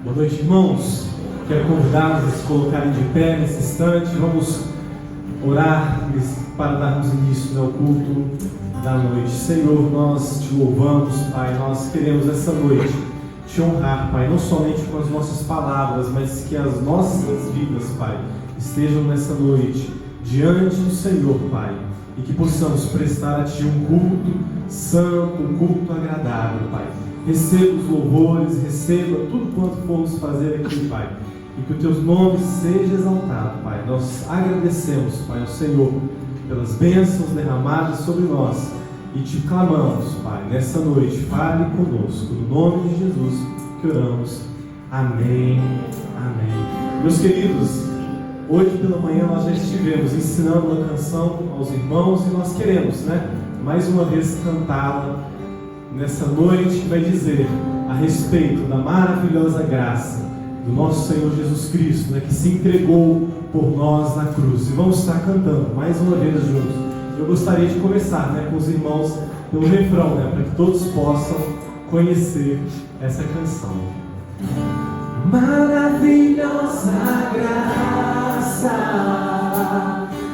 Boa noite, irmãos. Quero convidá-los a se colocarem de pé nesse instante. Vamos orar para darmos início ao culto da noite. Senhor, nós te louvamos, Pai. Nós queremos essa noite te honrar, Pai, não somente com as nossas palavras, mas que as nossas vidas, Pai, estejam nessa noite diante do Senhor, Pai, e que possamos prestar a Ti um culto santo, um culto agradável, Pai. Receba os louvores, receba tudo quanto formos fazer aqui, Pai, e que o Teu nome seja exaltado, Pai. Nós agradecemos, Pai, ao Senhor pelas bênçãos derramadas sobre nós e te clamamos, Pai, nessa noite, fale conosco, no nome de Jesus que oramos. Amém, amém. Meus queridos, hoje pela manhã nós já estivemos ensinando uma canção aos irmãos e nós queremos, mais uma vez cantá-la nessa noite, que vai dizer a respeito da maravilhosa graça do nosso Senhor Jesus Cristo, que se entregou por nós na cruz. E vamos estar cantando mais uma vez juntos. Eu gostaria de começar com os irmãos pelo refrão, para que todos possam conhecer essa canção. Maravilhosa graça,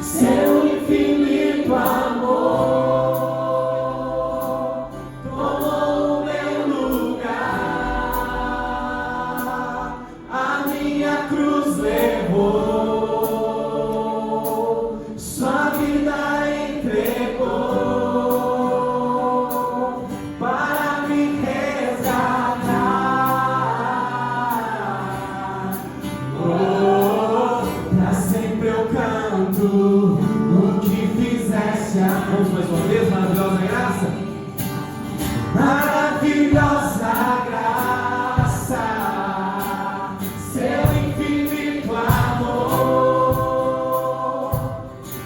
seu infinito amor. O que fizesse vamos mais uma vez, maravilhosa graça. Maravilhosa graça, seu infinito amor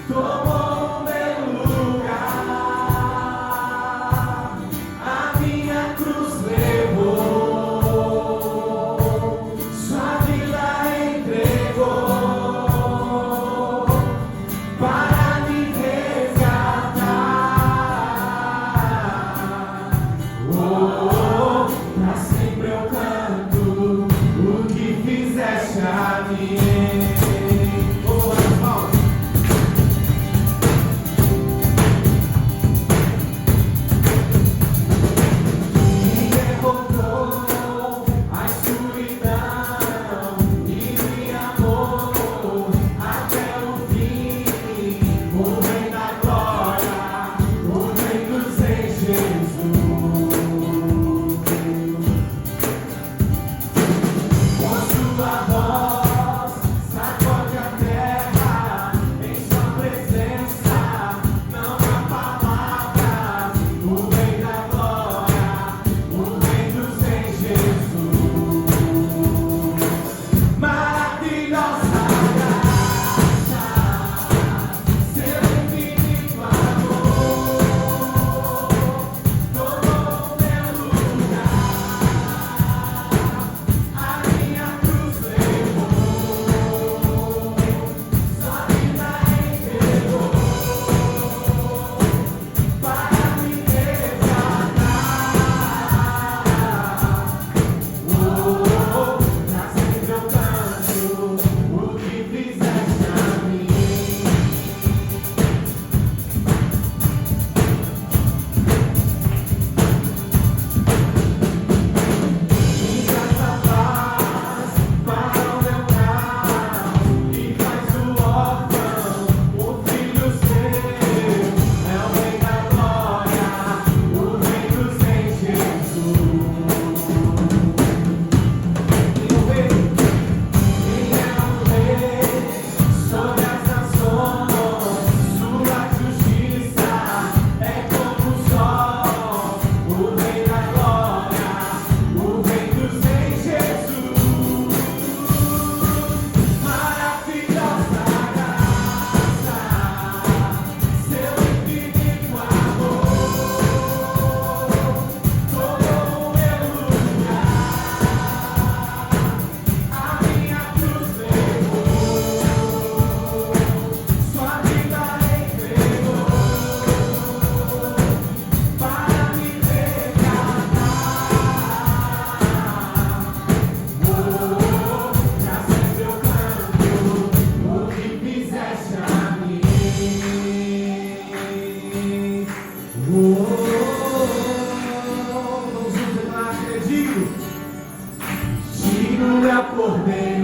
tomou o meu lugar, a minha cruz levou, sua vida entregou.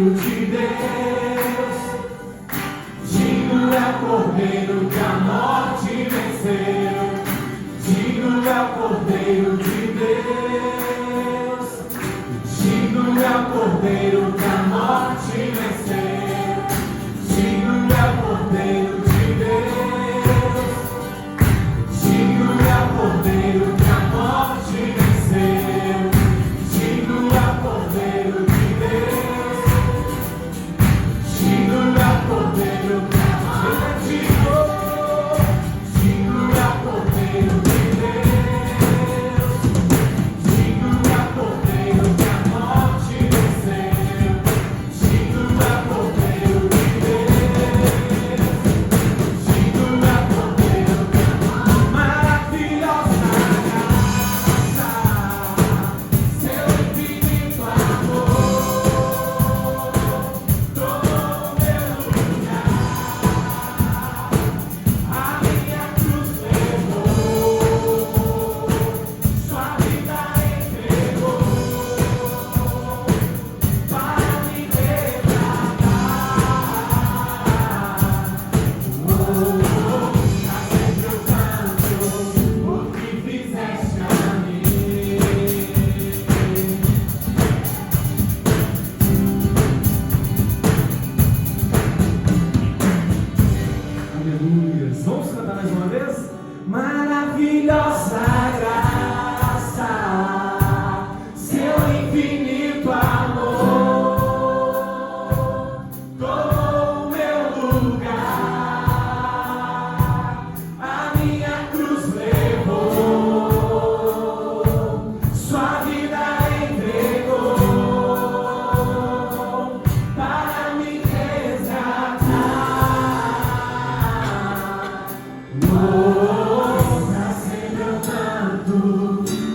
Cordeiro de Deus, digno é o Cordeiro que a morte venceu, digno é o Cordeiro de Deus, digno é o Cordeiro que a morte venceu, digno é o Cordeiro de Deus, digno é o Cordeiro que a morte venceu, digno é o Cordeiro de Deus, digno é o Cordeiro que a morte venceu, digno é o Cordeiro de Deus, digno é o Cordeiro que a morte venceu, digno é o Cordeiro de Deus, digno é o Cordeiro que a morte maravilhosa graça, seu infinito amor, tomou meu lugar, a minha cruz levou, sua vida entregou, para me resgatar. Pra sempre eu canto o que fizeste a mim. Aleluia. Vamos cantar mais uma vez? Maravilhosa graça, seu infinito amor, tomou meu lugar, a minha cruz levou, sua vida entregou, para me resgatar. Pra sempre eu canto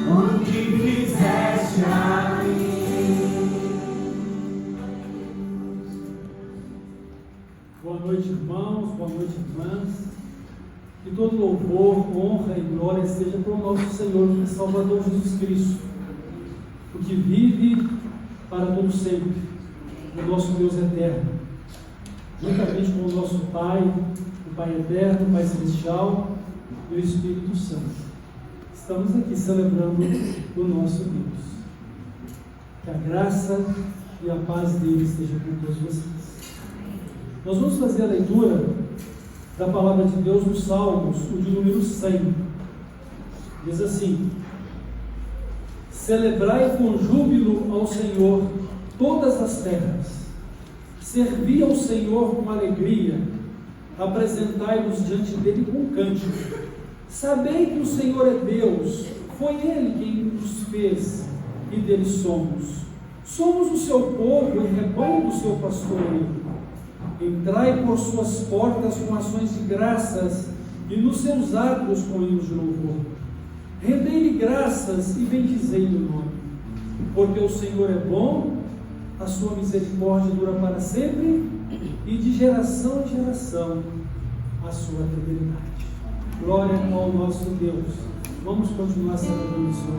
o que fizeste a mim. Boa noite, irmãos, boa noite, irmãs. Que todo louvor, honra e glória seja para o nosso Senhor e Salvador Jesus Cristo, o que vive para todo sempre, o nosso Deus eterno, juntamente com o nosso Pai, o Pai eterno, o Pai celestial e o Espírito Santo. Estamos aqui celebrando o nosso Deus. Que a graça e a paz dele esteja com todos vocês. Nós vamos fazer a leitura da palavra de Deus nos Salmos, o de número 100. Diz assim: celebrai com júbilo ao Senhor todas as terras, servi ao Senhor com alegria, apresentai-vos diante dele com cântico. Sabei que o Senhor é Deus, foi Ele quem nos fez e dele somos. Somos o seu povo e rebanho do seu pastoreio. Entrai por suas portas com ações de graças e nos seus átrios com hinos de louvor. Rendei-lhe graças e bendizei-lhe o nome, porque o Senhor é bom, a sua misericórdia dura para sempre e de geração em geração a sua fidelidade. Glória ao nosso Deus. Vamos continuar celebrando isso.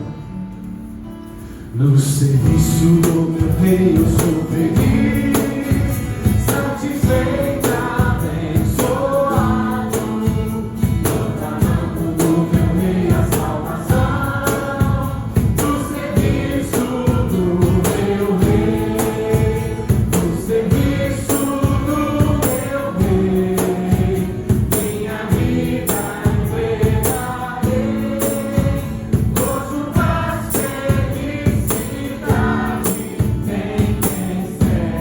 No serviço do meu rei eu sou feliz, satisfeito, abençoado, proclamando do meu rei a salvação, no serviço do meu rei, no serviço do meu rei, minha vida entregarei, gozo, paz, felicidade, vem vencer.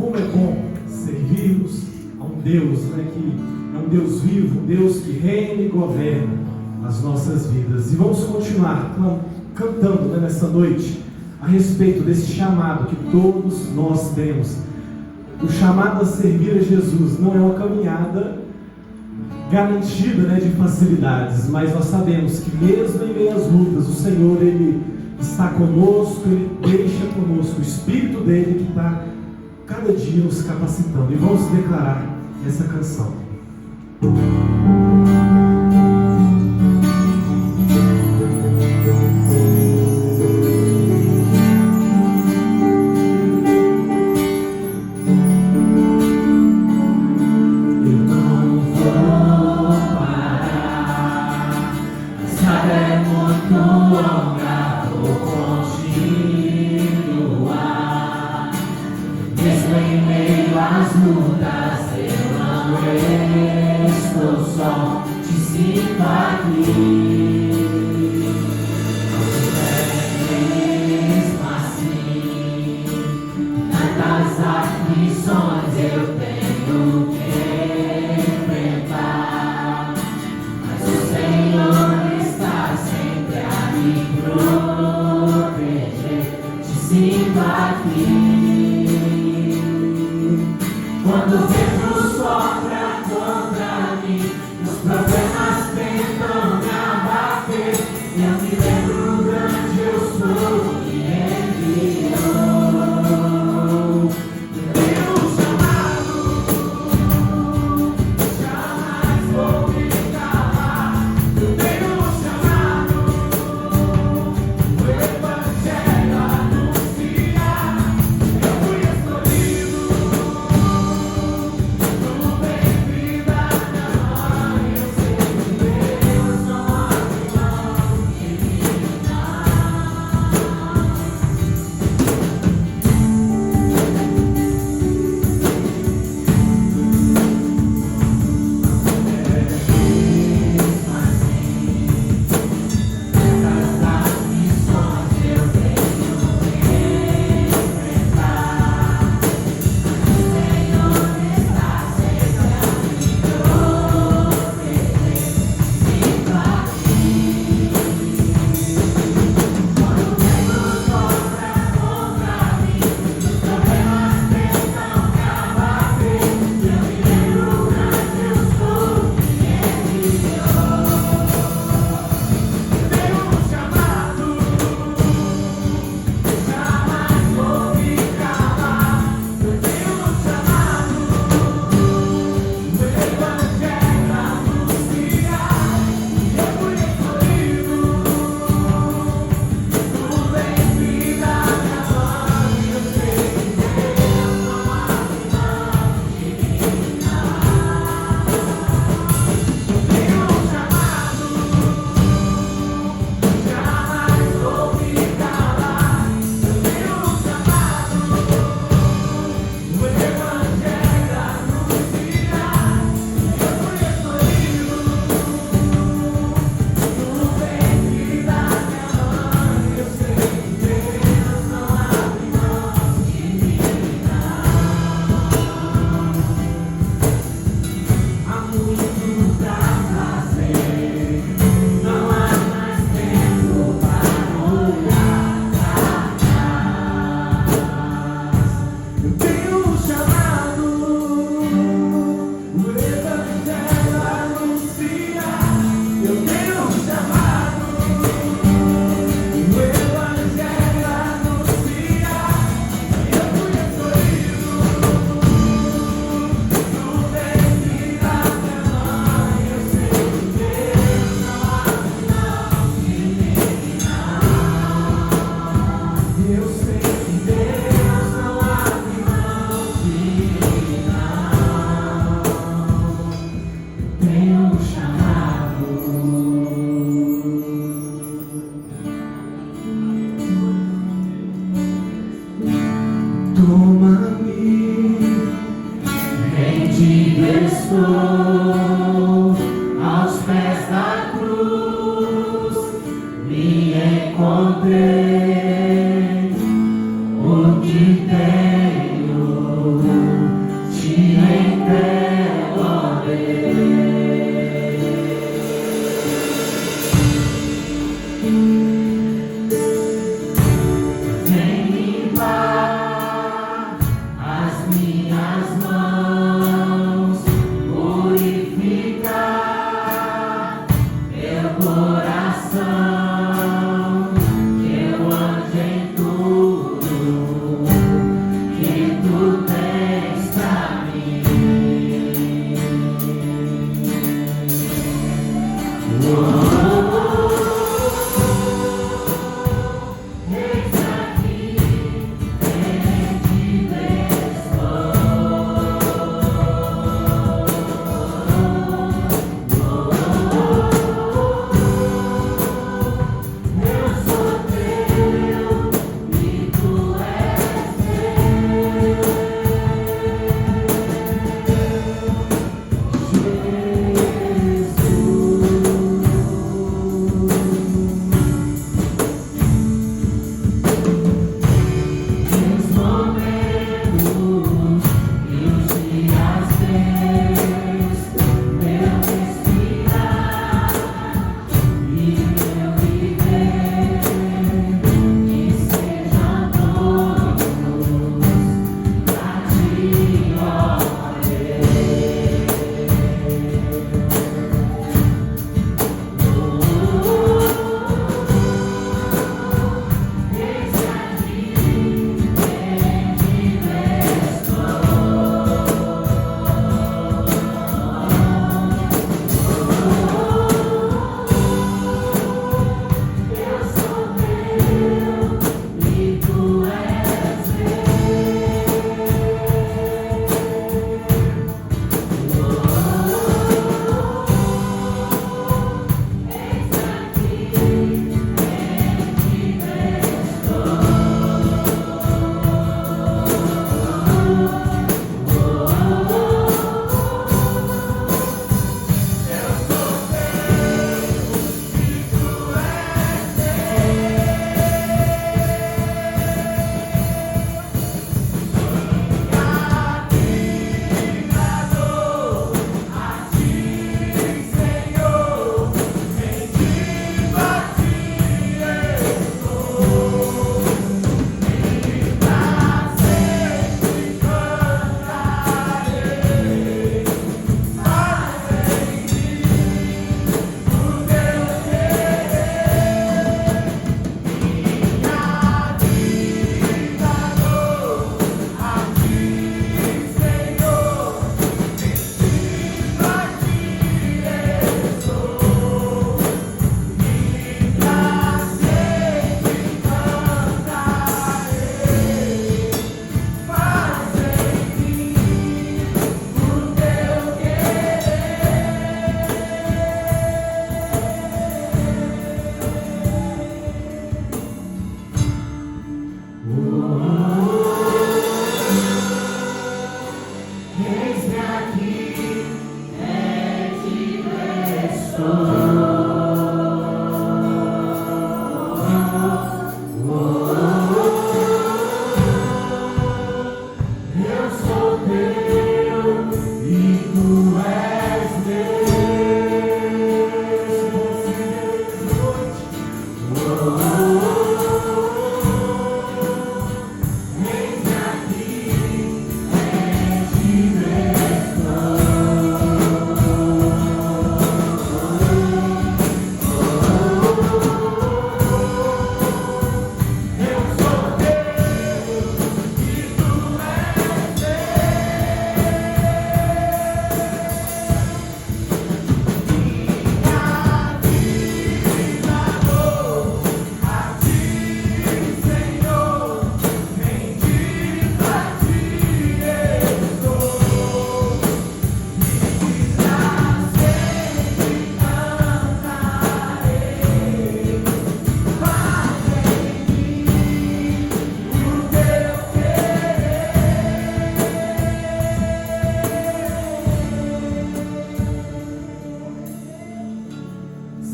como é bom servirmos a um Deus, né, que é um Deus vivo, um Deus que reina e governa as nossas vidas. E vamos continuar cantando, né, nessa noite a respeito desse chamado que todos nós temos. O chamado a servir a Jesus não é uma caminhada garantida, né, de facilidades, mas nós sabemos que mesmo em meio às lutas, o Senhor, Ele está conosco, Ele deixa conosco o Espírito dEle que está cada dia nos capacitando. E vamos declarar essa canção. Eis-me aqui, pede-me estou.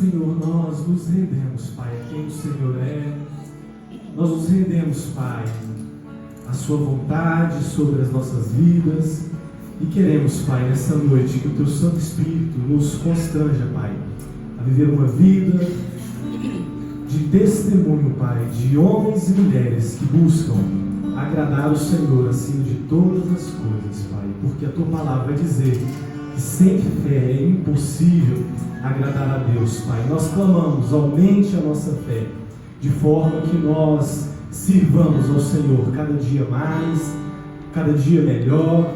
Senhor, nós nos rendemos, Pai, a quem o Senhor é. Nós nos rendemos, Pai, a Sua vontade sobre as nossas vidas. E queremos, Pai, nessa noite, que o Teu Santo Espírito nos constranja, Pai, a viver uma vida de testemunho, Pai, de homens e mulheres que buscam agradar o Senhor acima de todas as coisas, Pai. Porque a Tua palavra vai dizer que sem fé é impossível agradar a Deus, Pai. Nós clamamos, aumente a nossa fé, de forma que nós sirvamos ao Senhor cada dia mais, cada dia melhor,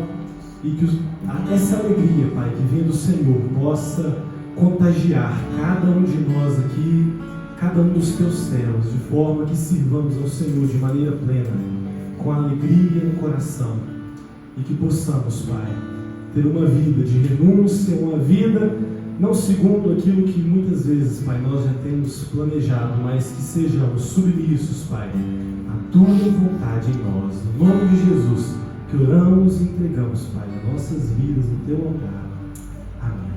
e que essa alegria, Pai, que vem do Senhor, possa contagiar cada um de nós aqui, cada um dos Teus céus, de forma que sirvamos ao Senhor de maneira plena, com alegria no coração, e que possamos, Pai, ter uma vida de renúncia, uma vida não segundo aquilo que muitas vezes, Pai, nós já temos planejado, mas que sejamos submissos, Pai, à Tua vontade em nós. No nome de Jesus, que oramos e entregamos, Pai, as nossas vidas no Teu altar. Amém.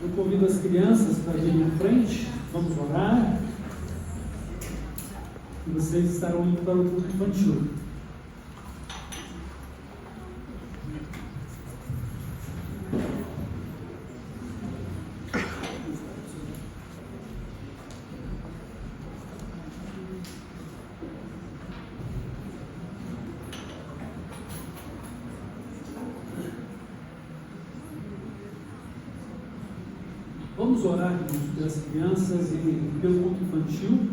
Eu convido as crianças para virem em frente, vamos orar. E vocês estarão indo para o culto infantil. Vamos orar pelas crianças e pelo culto infantil.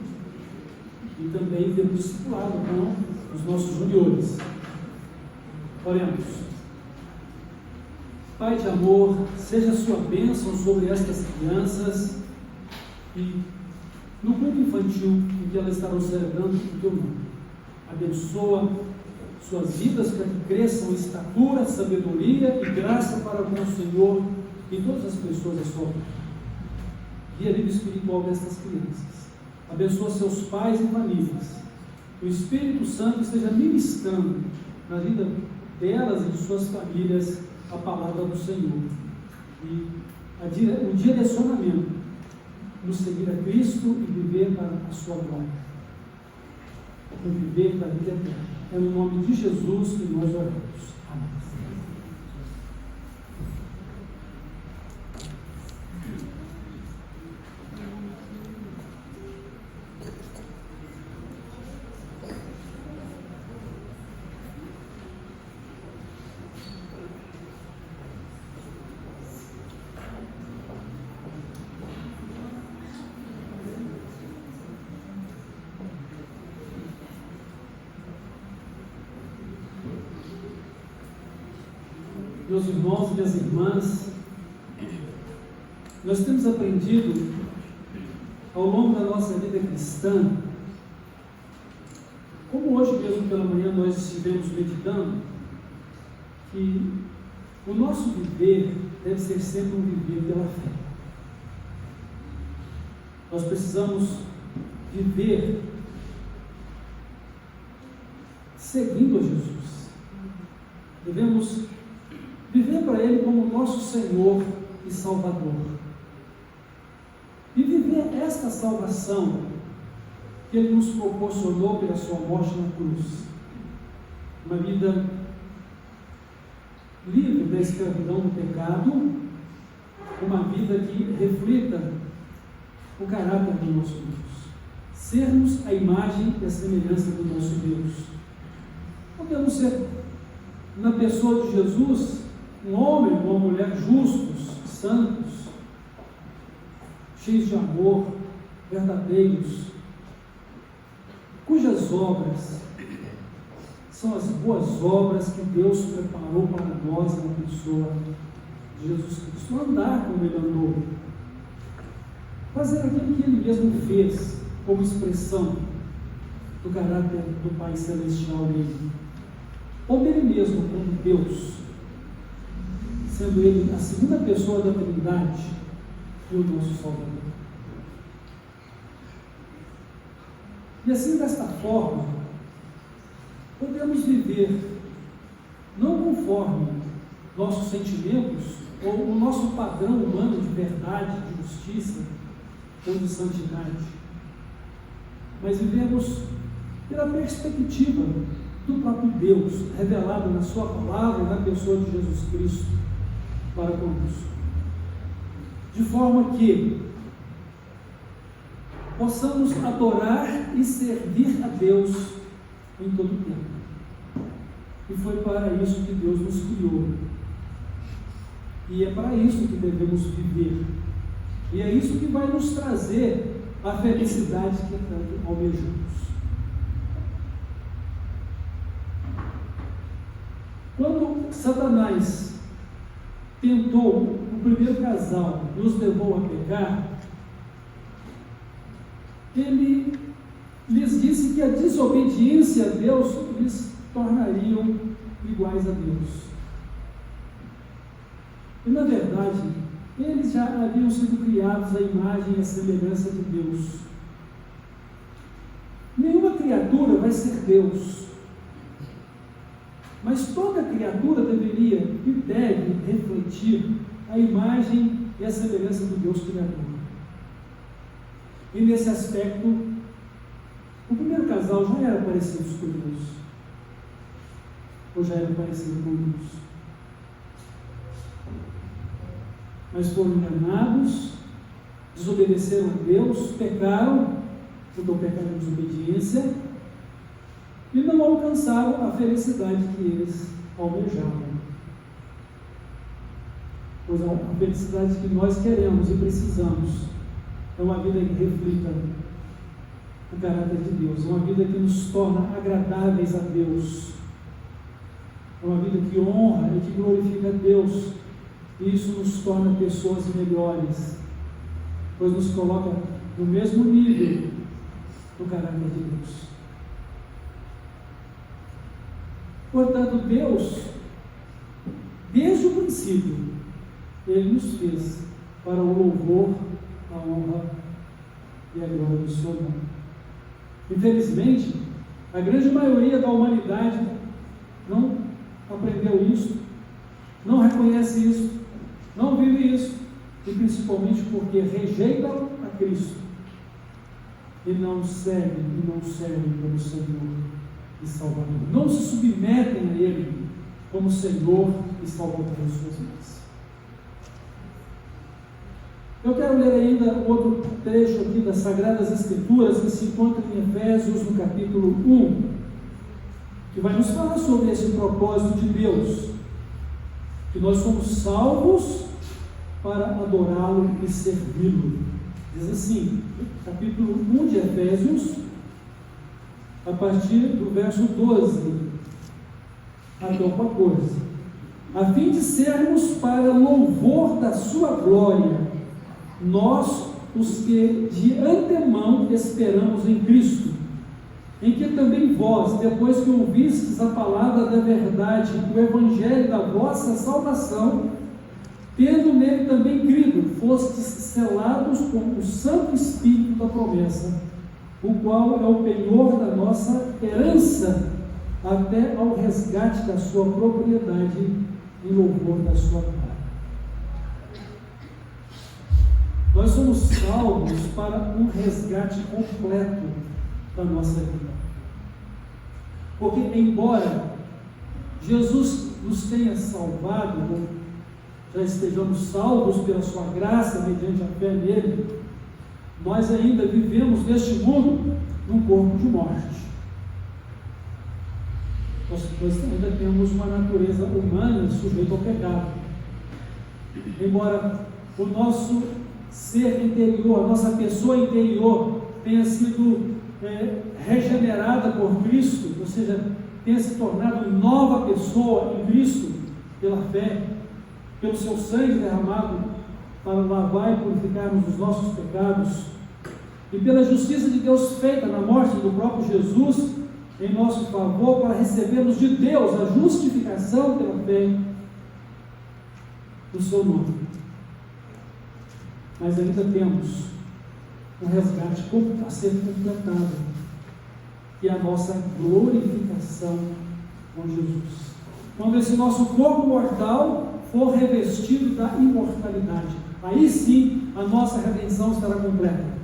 E também pelo discipulado com os nossos juniores. Oremos. Pai de amor, seja a sua bênção sobre estas crianças e no culto infantil em que elas estarão celebrando o Teu nome. Abençoa suas vidas para que cresçam em estatura, sabedoria e graça para com o Senhor e todas as pessoas à sua volta. Guia a vida espiritual destas crianças. Abençoa seus pais e famílias. O Espírito Santo esteja ministrando na vida delas e de suas famílias a palavra do Senhor. E o direcionamento no seguir a Cristo e viver para a sua glória. E viver para a vida eterna. É no nome de Jesus que nós oramos. Amém. Meus irmãos e minhas irmãs, nós temos aprendido ao longo da nossa vida cristã, como hoje mesmo pela manhã nós estivemos meditando, que o nosso viver deve ser sempre um viver pela fé. Nós precisamos viver seguindo a Jesus. Devemos viver para Ele como nosso Senhor e Salvador. E viver esta salvação que Ele nos proporcionou pela sua morte na cruz. Uma vida livre da escravidão do pecado, uma vida que reflita o caráter do nosso Deus. Sermos a imagem e a semelhança do nosso Deus. Podemos ser, na pessoa de Jesus, um homem ou uma mulher justos, santos, cheios de amor, verdadeiros, cujas obras são as boas obras que Deus preparou para nós na pessoa de Jesus Cristo. Andar como Ele andou, fazer aquilo que Ele mesmo fez, como expressão do caráter do Pai Celestial nele, ou dele mesmo como Deus, sendo Ele a segunda pessoa da Trindade e o nosso Salvador. E assim, desta forma, podemos viver não conforme nossos sentimentos ou o nosso padrão humano de verdade, de justiça ou de santidade, mas vivemos pela perspectiva do próprio Deus, revelado na sua palavra e na pessoa de Jesus Cristo para conosco, de forma que possamos adorar e servir a Deus em todo o tempo. E foi para isso que Deus nos criou. E é para isso que devemos viver. E é isso que vai nos trazer a felicidade que tanto almejamos. Quando Satanás tentou o primeiro casal, nos levou a pecar, ele lhes disse que a desobediência a Deus lhes tornariam iguais a Deus. E na verdade, eles já haviam sido criados à imagem e à semelhança de Deus. Nenhuma criatura vai ser Deus, mas toda criatura deveria e deve refletir a imagem e a semelhança do Deus Criador. E nesse aspecto, o primeiro casal já era parecido com Deus, ou já era parecido com Deus, mas foram enganados, desobedeceram a Deus, pecaram, porque pecaram em desobediência, e não alcançaram a felicidade que eles almejavam. Pois a felicidade que nós queremos e precisamos é uma vida que reflita o caráter de Deus, é uma vida que nos torna agradáveis a Deus, é uma vida que honra e que glorifica a Deus, e isso nos torna pessoas melhores, pois nos coloca no mesmo nível do caráter de Deus. Portanto, Deus, desde o princípio, Ele nos fez para o louvor, a honra e a glória do seu nome. Infelizmente, a grande maioria da humanidade não aprendeu isso, não reconhece isso, não vive isso, e principalmente porque rejeitam a Cristo e não servem como Senhor e Salvador, não se submetem a Ele como Senhor e Salvador de suas vidas. Eu quero ler ainda outro trecho aqui das Sagradas Escrituras que se encontra em Efésios, no capítulo 1, que vai nos falar sobre esse propósito de Deus, que nós somos salvos para adorá-lo e servi-lo. Diz assim, capítulo 1 de Efésios, a partir do verso 12 até o 14, a fim de sermos para louvor da sua glória, nós, os que de antemão esperamos em Cristo, em que também vós, depois que ouvistes a palavra da verdade, o evangelho da vossa salvação, tendo nele também crido, fostes selados com o Santo Espírito da promessa, o qual é o penhor da nossa herança, até ao resgate da sua propriedade, em louvor da sua glória. Nós somos salvos para um resgate completo da nossa vida. Porque, embora Jesus nos tenha salvado, já estejamos salvos pela sua graça, mediante a fé nele, nós ainda vivemos neste mundo num corpo de morte. Nós ainda temos uma natureza humana sujeita ao pecado. Embora o nosso ser interior, a nossa pessoa interior tenha sido regenerada por Cristo, ou seja, tenha se tornado nova pessoa em Cristo pela fé, pelo seu sangue derramado para lavar e purificarmos os nossos pecados, e pela justiça de Deus feita na morte do próprio Jesus em nosso favor, para recebermos de Deus a justificação pela fé do seu nome. Mas ainda temos um resgate a ser completado, que é a nossa glorificação com Jesus. Quando esse nosso corpo mortal for revestido da imortalidade, aí sim a nossa redenção estará completa.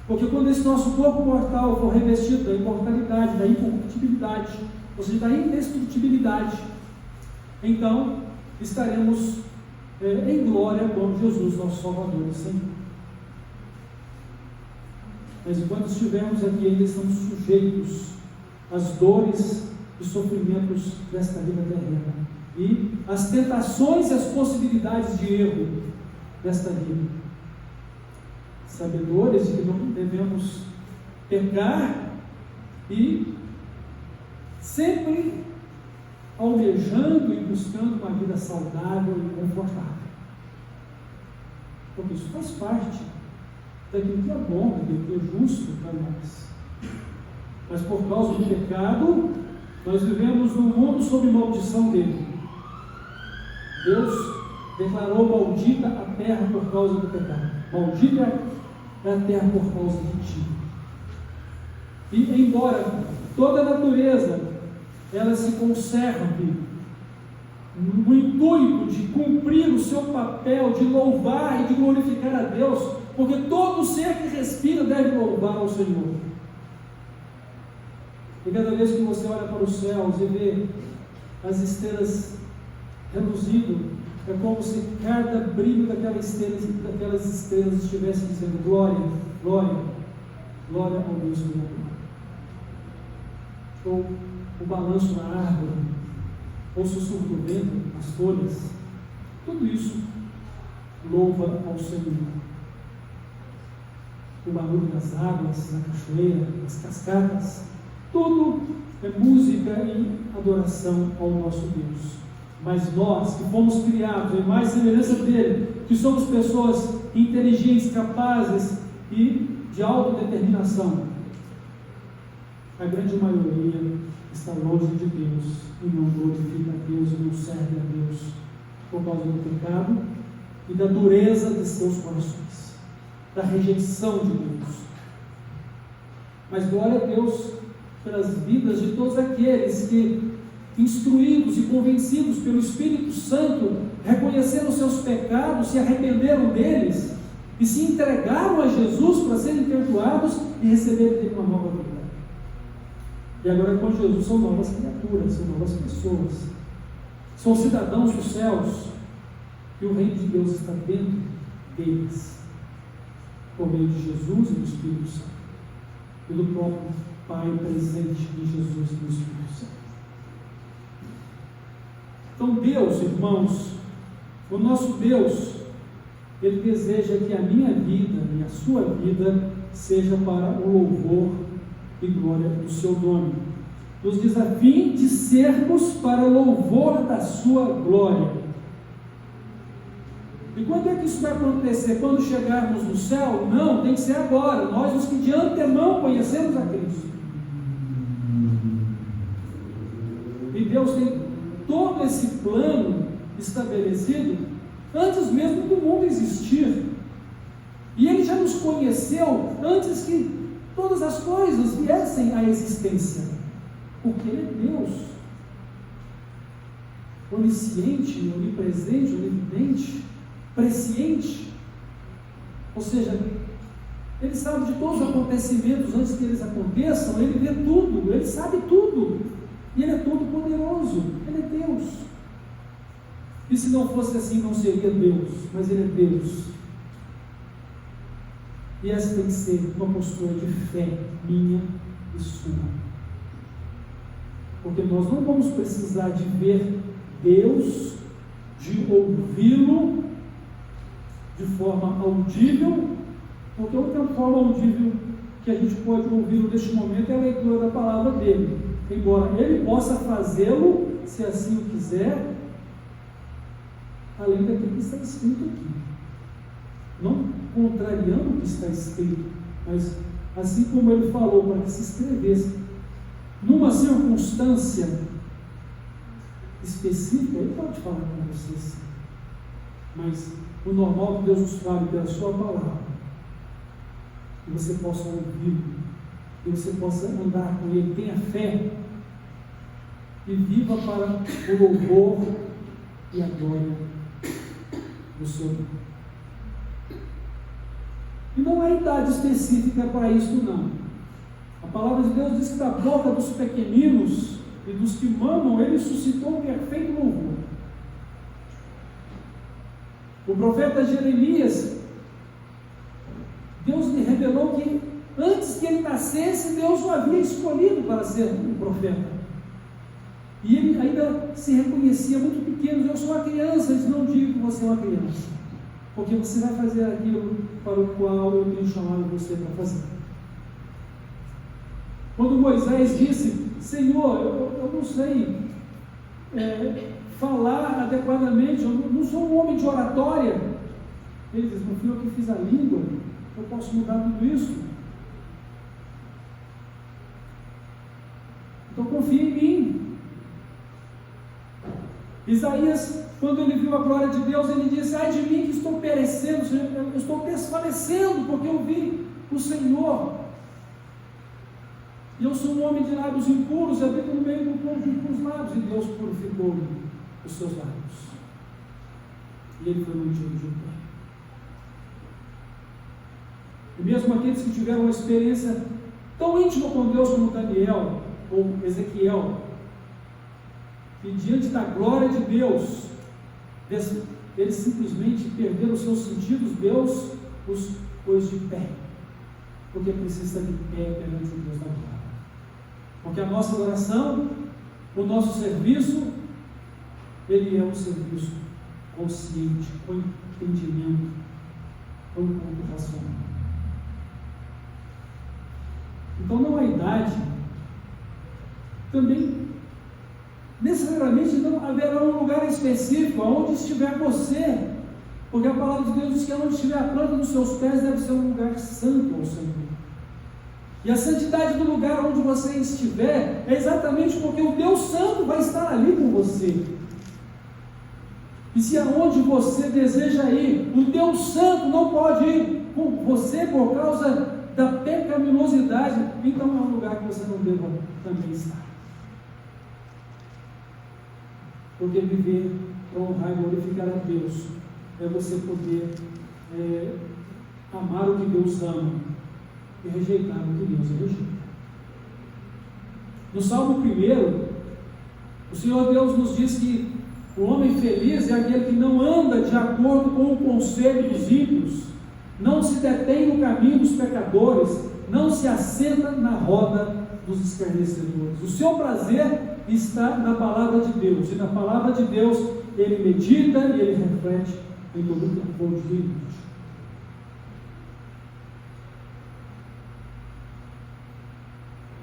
Porque quando esse nosso corpo mortal for revestido da imortalidade, da incorruptibilidade, ou seja, da indestrutibilidade, então estaremos em glória com Jesus, nosso Salvador e Senhor. Mas enquanto estivermos aqui, ainda estamos sujeitos às dores e sofrimentos desta vida terrena, e às tentações e às possibilidades de erro desta vida, sabedores de que não devemos pecar e sempre almejando e buscando uma vida saudável e confortável, porque isso faz parte daquilo que é bom, daquilo que é justo para nós. Mas por causa do pecado, nós vivemos num mundo sob maldição dele. Deus declarou maldita a terra por causa do pecado. Maldita é a terra por causa de ti. E embora toda a natureza ela se conserve no intuito de cumprir o seu papel, de louvar e de glorificar a Deus, porque todo ser que respira deve louvar ao Senhor. E cada vez que você olha para os céus e vê as estrelas reluzindo, é como se cada brilho daquelas estrelas estivesse dizendo: glória, glória, glória ao Deus Criador. Ou o balanço na árvore, ou o sussurro do vento, as folhas, tudo isso louva ao Senhor. O barulho das águas, na cachoeira, das cascatas, tudo é música e adoração ao nosso Deus. Mas nós, que fomos criados em mais semelhança dele, que somos pessoas inteligentes, capazes e de autodeterminação, a grande maioria está longe de Deus e não glorifica a Deus e não serve a Deus por causa do pecado e da dureza de seus corações, da rejeição de Deus. Mas glória a Deus pelas vidas de todos aqueles que, instruídos e convencidos pelo Espírito Santo, reconheceram seus pecados, se arrependeram deles e se entregaram a Jesus para serem perdoados e receberem dele uma nova vida. E agora com Jesus são novas criaturas, são novas pessoas, são cidadãos dos céus, e o reino de Deus está dentro deles, por meio de Jesus e do Espírito Santo, e do próprio Pai presente em Jesus e no Espírito Santo. Então Deus, irmãos, o nosso Deus, Ele deseja que a minha vida e a sua vida seja para o louvor e glória do seu nome. Nos diz a fim de sermos para o louvor da sua glória. E quando é que isso vai acontecer? Quando chegarmos no céu? Não, tem que ser agora. Nós, os que de antemão conhecemos a Cristo. E Deus tem todo esse plano estabelecido antes mesmo do mundo existir. E Ele já nos conheceu antes que todas as coisas viessem à existência, porque Ele é Deus, onisciente, onipresente, onividente, presciente, ou seja, Ele sabe de todos os acontecimentos antes que eles aconteçam, Ele vê tudo, Ele sabe tudo, e Ele é todo poderoso, Ele é Deus. E se não fosse assim, não seria Deus, mas Ele é Deus. E essa tem que ser uma postura de fé minha e sua. Porque nós não vamos precisar de ver Deus, de ouvi-lo de forma audível, porque a única forma audível que a gente pode ouvi-lo neste momento é a leitura da palavra dele. Embora ele possa fazê-lo, se assim o quiser, além daquilo que está escrito aqui. Não contrariando o que está escrito, mas assim como ele falou para que se escrevesse numa circunstância específica, ele pode falar com você sim. Mas o normal é que Deus nos fale pela sua palavra, que você possa ouvi-lo, que você possa andar com ele, tenha fé e viva para o louvor e a glória do seu nome. E não há idade específica para isso, não. A palavra de Deus diz que da boca dos pequeninos e dos que mamam, Ele suscitou um perfeito louvor. O profeta Jeremias, Deus lhe revelou que antes que ele nascesse, Deus o havia escolhido para ser um profeta. E ele ainda se reconhecia muito pequeno: eu sou uma criança. Ele disse: não digo que você é uma criança, porque você vai fazer aquilo para o qual eu tenho chamado você para fazer. Quando Moisés disse: Senhor, eu não sei falar adequadamente, eu não sou um homem de oratória, ele diz: não fui eu que fiz a língua, eu posso mudar tudo isso. Então confia em mim. Isaías, quando ele viu a glória de Deus, ele disse: ai de mim que estou perecendo, eu estou desfalecendo, porque eu vi o Senhor. E eu sou um homem de lábios impuros, habito no meio do povo de impuros lábios. E Deus purificou os seus lábios. E ele foi mantido de pé. E mesmo aqueles que tiveram uma experiência tão íntima com Deus como Daniel ou Ezequiel, que diante da glória de Deus, eles simplesmente perderam os seus sentidos, Deus os pôs de pé, porque precisa estar de pé perante o Deus da glória. Porque a nossa oração, o nosso serviço, ele é um serviço consciente, com entendimento, com ponto racional. Então não há idade, também necessariamente não haverá um lugar específico aonde estiver você, porque a palavra de Deus diz que onde estiver a planta dos seus pés deve ser um lugar santo ao Senhor. E a santidade do lugar onde você estiver é exatamente porque o Deus Santo vai estar ali com você. E se aonde você deseja ir, o Deus Santo não pode ir com você por causa da pecaminosidade, então é um lugar que você não deva também estar. Porque viver para honrar e glorificar a Deus é você poder amar o que Deus ama e rejeitar o que Deus rejeita. No Salmo 1, o Senhor Deus nos diz que o homem feliz é aquele que não anda de acordo com o conselho dos ímpios, não se detém no caminho dos pecadores, não se assenta na roda dos escarnecedores. O seu prazer está na palavra de Deus, e na palavra de Deus ele medita e ele reflete em todo o tempo de vida.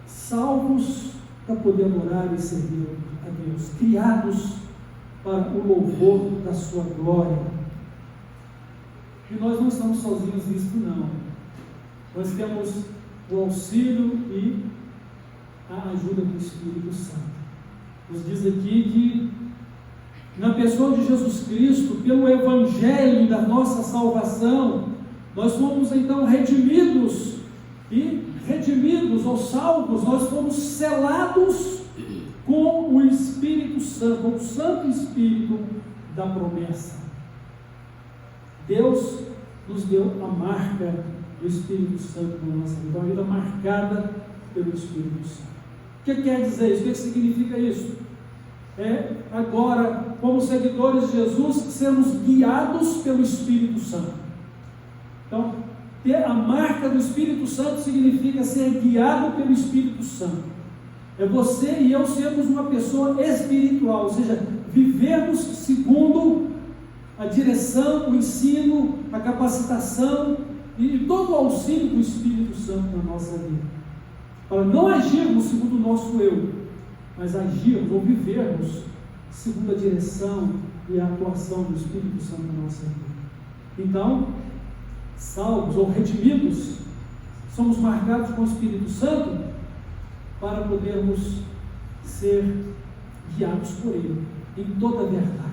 Salvos para poder adorar e servir a Deus, criados para o louvor da sua glória. E nós não estamos sozinhos nisso, não. Nós temos o auxílio e a ajuda do Espírito Santo. Nos diz aqui que na pessoa de Jesus Cristo, pelo Evangelho da nossa salvação, nós fomos então redimidos ou salvos, nós fomos selados com o Espírito Santo, com o Santo Espírito da promessa. Deus nos deu a marca do Espírito Santo na nossa vida, uma vida marcada pelo Espírito Santo. O que quer dizer isso? O que significa isso? Agora, como seguidores de Jesus, sermos guiados pelo Espírito Santo. Então, ter a marca do Espírito Santo significa ser guiado pelo Espírito Santo. É você e eu sermos uma pessoa espiritual, ou seja, vivermos segundo a direção, o ensino, a capacitação e todo o auxílio do Espírito Santo na nossa vida. Para não agirmos segundo o nosso eu, mas agirmos ou vivermos segundo a direção e a atuação do Espírito Santo na nossa vida. Então, salvos ou redimidos, somos marcados com o Espírito Santo para podermos ser guiados por Ele em toda a verdade.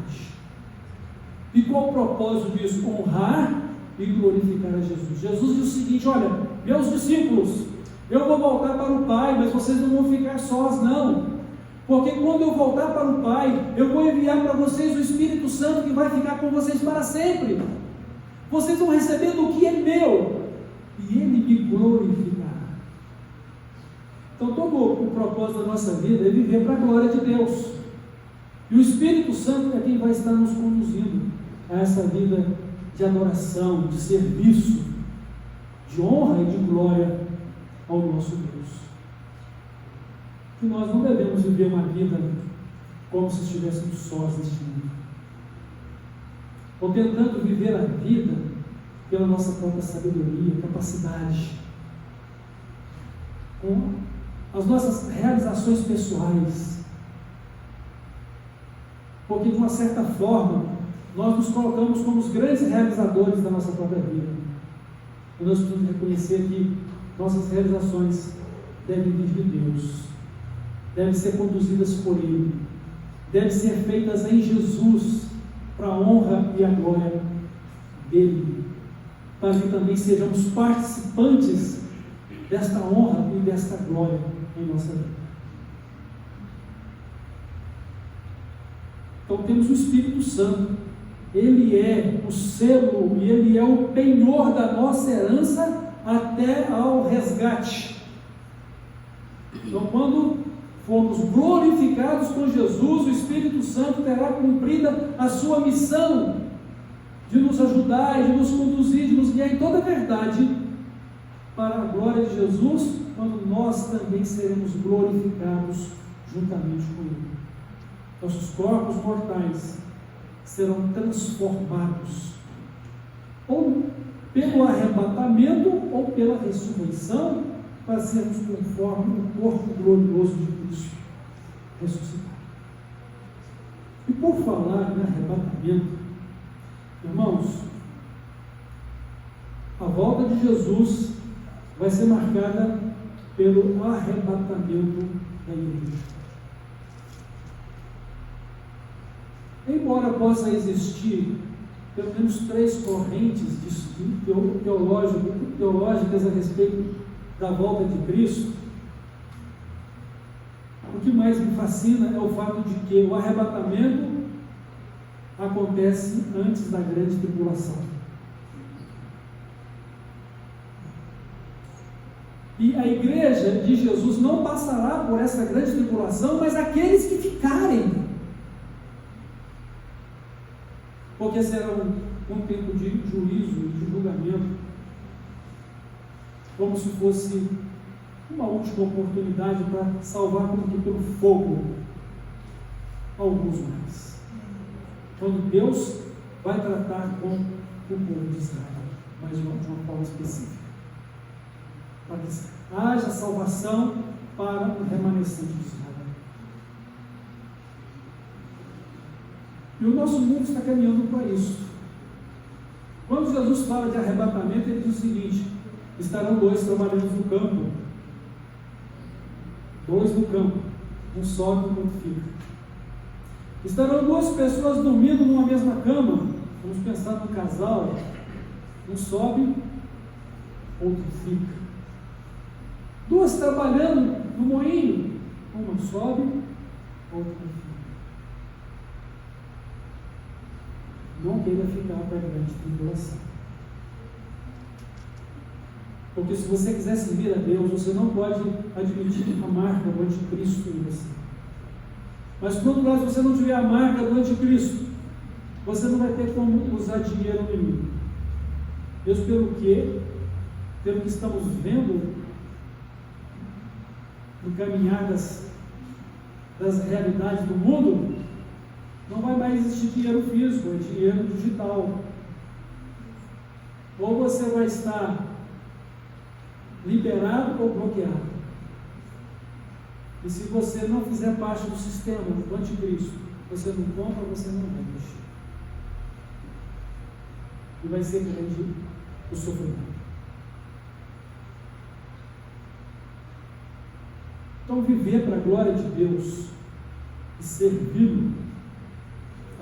E qual o propósito disso? Honrar e glorificar a Jesus. Jesus diz o seguinte: olha, meus discípulos, eu vou voltar para o Pai, mas vocês não vão ficar sós, não. Porque quando eu voltar para o Pai, eu vou enviar para vocês o Espírito Santo que vai ficar com vocês para sempre. Vocês vão receber do que é meu, e Ele me glorificará. Então todo o propósito da nossa vida é viver para a glória de Deus. E o Espírito Santo é quem vai estar nos conduzindo a essa vida de adoração, de serviço, de honra e de glória ao nosso Deus. Que nós não devemos viver uma vida como se estivéssemos sós neste mundo, ou tentando viver a vida pela nossa própria sabedoria, capacidade, com as nossas realizações pessoais, porque de uma certa forma nós nos colocamos como os grandes realizadores da nossa própria vida. E nós precisamos reconhecer que nossas realizações devem vir de Deus, devem ser conduzidas por Ele, devem ser feitas em Jesus, para a honra e a glória dEle, para que também sejamos participantes desta honra e desta glória em nossa vida. Então temos o Espírito Santo, Ele é o selo e Ele é o penhor da nossa herança até ao resgate. Então quando formos glorificados com Jesus, o Espírito Santo terá cumprida a sua missão de nos ajudar, de nos conduzir, de nos guiar em toda a verdade para a glória de Jesus, quando nós também seremos glorificados juntamente com Ele. Nossos corpos mortais serão transformados ou pelo arrebatamento ou pela ressurreição, para sermos conforme o corpo glorioso de Cristo ressuscitado. E por falar em arrebatamento, irmãos, a volta de Jesus vai ser marcada pelo arrebatamento da igreja. Embora possa existir pelo menos 3 correntes teológicas a respeito da volta de Cristo, o que mais me fascina é o fato de que o arrebatamento acontece antes da grande tribulação. E a igreja de Jesus não passará por essa grande tribulação, mas aqueles que ficarem, porque será um tempo de juízo, de julgamento, como se fosse uma última oportunidade para salvar como que pelo fogo alguns mais. Quando Deus vai tratar com o povo de Israel, mas de uma forma específica, para que haja salvação para o remanescente de Israel. E o nosso mundo está caminhando para isso. Quando Jesus fala de arrebatamento, ele diz o seguinte: estarão 2 trabalhando no campo, 2 no campo, um sobe e o outro fica. Estarão duas pessoas dormindo numa mesma cama. Vamos pensar no casal. Um sobe, outro fica. Duas trabalhando no moinho. Uma sobe, outra fica. Não queira ficar para a grande tribulação. Porque se você quiser servir a Deus, você não pode admitir a marca do anticristo em você. Mas por outro lado, se você não tiver a marca do anticristo, você não vai ter como usar dinheiro nenhum. Mesmo pelo que estamos vendo no caminhar das realidades do mundo, não vai mais existir dinheiro físico, é dinheiro digital. Ou você vai estar liberado ou bloqueado. E se você não fizer parte do sistema do anticristo, você não compra, você não vende. E vai ser grande o sofrimento. Então, viver para a glória de Deus e servi-lo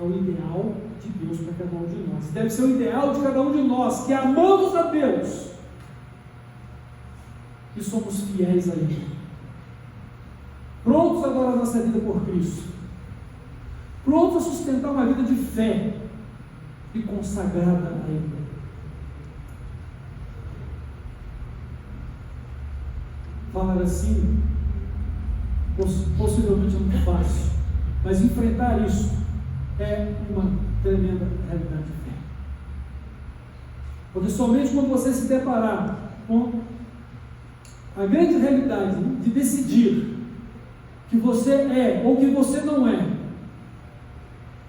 é o ideal de Deus para cada um de nós. Deve ser o ideal de cada um de nós, que amamos a Deus e somos fiéis a Ele. Prontos agora a nossa vida por Cristo. Prontos a sustentar uma vida de fé e consagrada a Ele. Falar assim, possivelmente é muito fácil, mas enfrentar isso é uma tremenda realidade de fé. Porque somente quando você se deparar com a grande realidade de decidir que você é ou que você não é,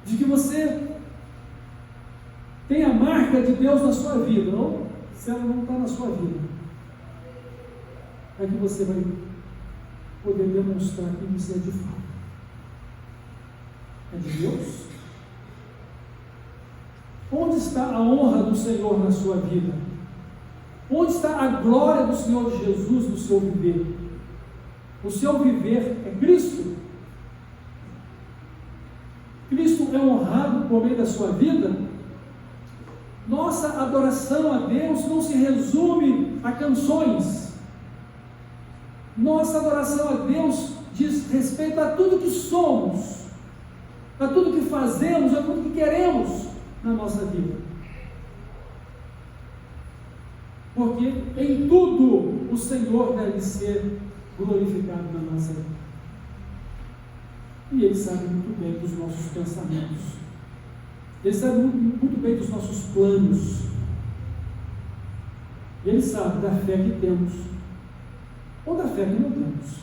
de que você tem a marca de Deus na sua vida, ou se ela não está na sua vida, é que você vai poder demonstrar que você é de fato. É de Deus? Onde está a honra do Senhor na sua vida? Onde está a glória do Senhor Jesus no seu viver? O seu viver é Cristo? Cristo é honrado por meio da sua vida? Nossa adoração a Deus não se resume a canções. Nossa adoração a Deus diz respeito a tudo que somos, a tudo que fazemos, a tudo que queremos na nossa vida. Porque em tudo o Senhor deve ser glorificado na nossa vida. E Ele sabe muito bem dos nossos pensamentos. Ele sabe muito bem dos nossos planos. Ele sabe da fé que temos ou da fé que não temos.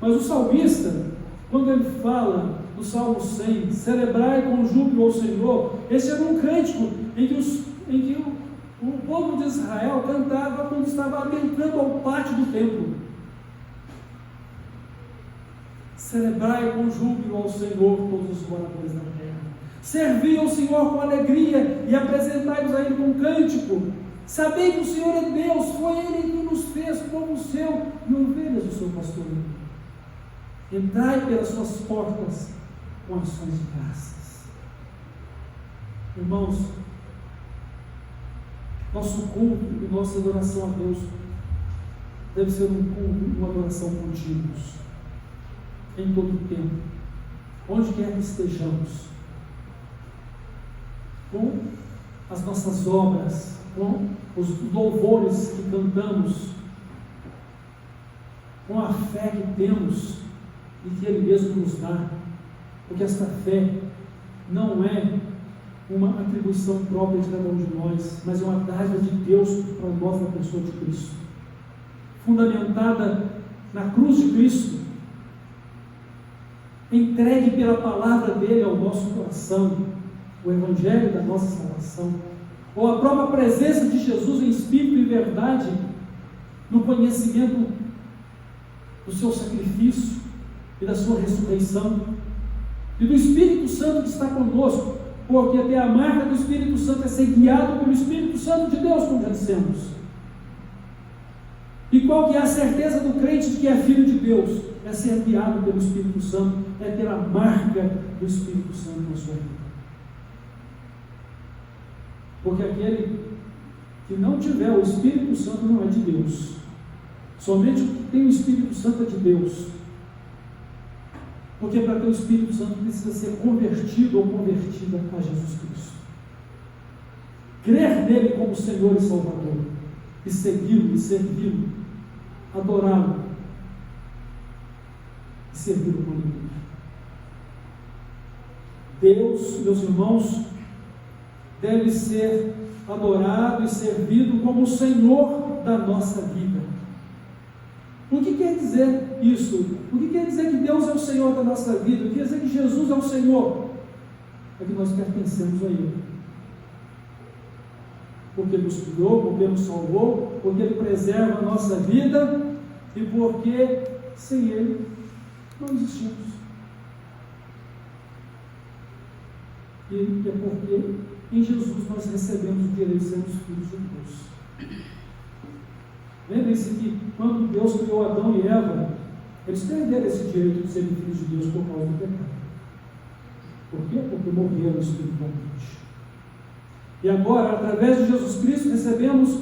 Mas o salmista, quando ele fala do Salmo 100, celebrai com júbilo ao Senhor, esse era um cântico em que o povo de Israel cantava quando estava adentrando ao pátio do templo. Celebrai com júbilo ao Senhor todos os moradores da terra. Servi ao Senhor com alegria e apresentai-vos a Ele com cântico. Sabei que o Senhor é Deus, foi Ele que nos fez como o seu e ovelhas do seu pastoreio. Entrai pelas suas portas com ações de graças. Irmãos, nosso culto e nossa adoração a Deus deve ser um culto e uma adoração contínuos, em todo o tempo, onde quer que estejamos, com as nossas obras, com os louvores que cantamos, com a fé que temos e que Ele mesmo nos dá, porque esta fé não é uma atribuição própria de cada um de nós, mas é uma dádiva de Deus para nós na pessoa de Cristo, fundamentada na cruz de Cristo, entregue pela palavra dele ao nosso coração, o Evangelho da nossa salvação, ou a própria presença de Jesus em espírito e verdade, no conhecimento do seu sacrifício e da sua ressurreição, e do Espírito Santo que está conosco, porque até a marca do Espírito Santo é ser guiado pelo Espírito Santo de Deus, como já dissemos. E qual que é a certeza do crente de que é filho de Deus? é ser guiado pelo Espírito Santo, é ter a marca do Espírito Santo na sua vida. Porque aquele que não tiver o Espírito Santo não é de Deus. Somente o que tem o Espírito Santo é de Deus. Porque para ter o Espírito Santo precisa ser convertido ou convertida a Jesus Cristo. Crer nele como Senhor e Salvador. E segui-lo, e servi-lo. Adorá-lo. E servi-lo com alegria. Deus, meus irmãos, deve ser adorado e servido como o Senhor da nossa vida. O que quer dizer isso? O que quer dizer que Deus é o Senhor da nossa vida? O que quer dizer que Jesus é o Senhor? É que nós pertencemos a Ele. Porque Ele nos criou, porque Ele nos salvou, porque Ele preserva a nossa vida e porque sem Ele não existimos. E é porque em Jesus nós recebemos o direito de sermos filhos de Deus. Lembrem-se que quando Deus criou Adão e Eva, eles perderam esse direito de serem filhos de Deus por causa do pecado. Por quê? Porque morreram espiritualmente. E agora, através de Jesus Cristo, recebemos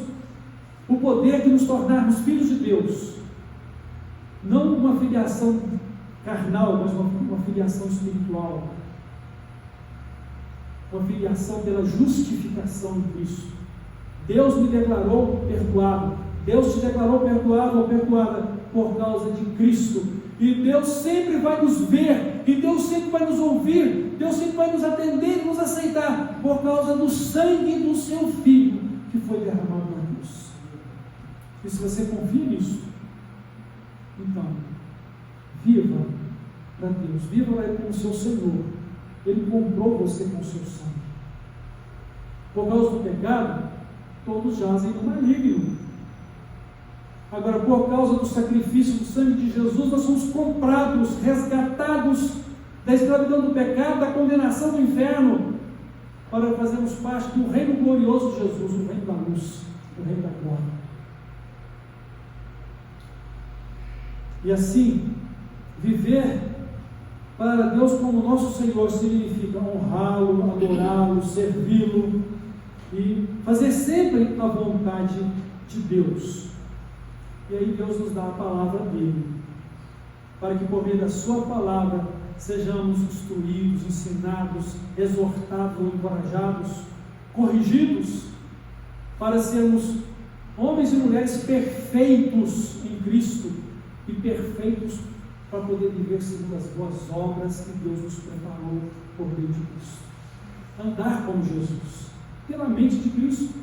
o poder de nos tornarmos filhos de Deus. Não uma filiação carnal, mas uma filiação espiritual. Uma filiação pela justificação de Cristo. Deus me declarou perdoado. Deus te declarou perdoado ou perdoada por causa de Cristo. E Deus sempre vai nos ver, e Deus sempre vai nos ouvir, Deus sempre vai nos atender e nos aceitar por causa do sangue do seu Filho que foi derramado na cruz. E se você confia nisso, então, viva para Deus, viva para Ele com o seu Senhor. Ele comprou você com o seu sangue. Por causa do pecado, todos jazem no maligno. Agora, por causa do sacrifício do sangue de Jesus, nós somos comprados, resgatados da escravidão do pecado, da condenação do inferno, para fazermos parte do reino glorioso de Jesus, o reino da luz, o reino da glória. E assim, viver para Deus como nosso Senhor significa honrá-lo, adorá-lo, servi-lo e fazer sempre a vontade de Deus. E aí Deus nos dá a palavra dele, para que por meio da sua palavra sejamos instruídos, ensinados, exortados ou encorajados, corrigidos, para sermos homens e mulheres perfeitos em Cristo e perfeitos para poder viver segundo as boas obras que Deus nos preparou por meio de Cristo. Andar como Jesus, pela mente de Cristo,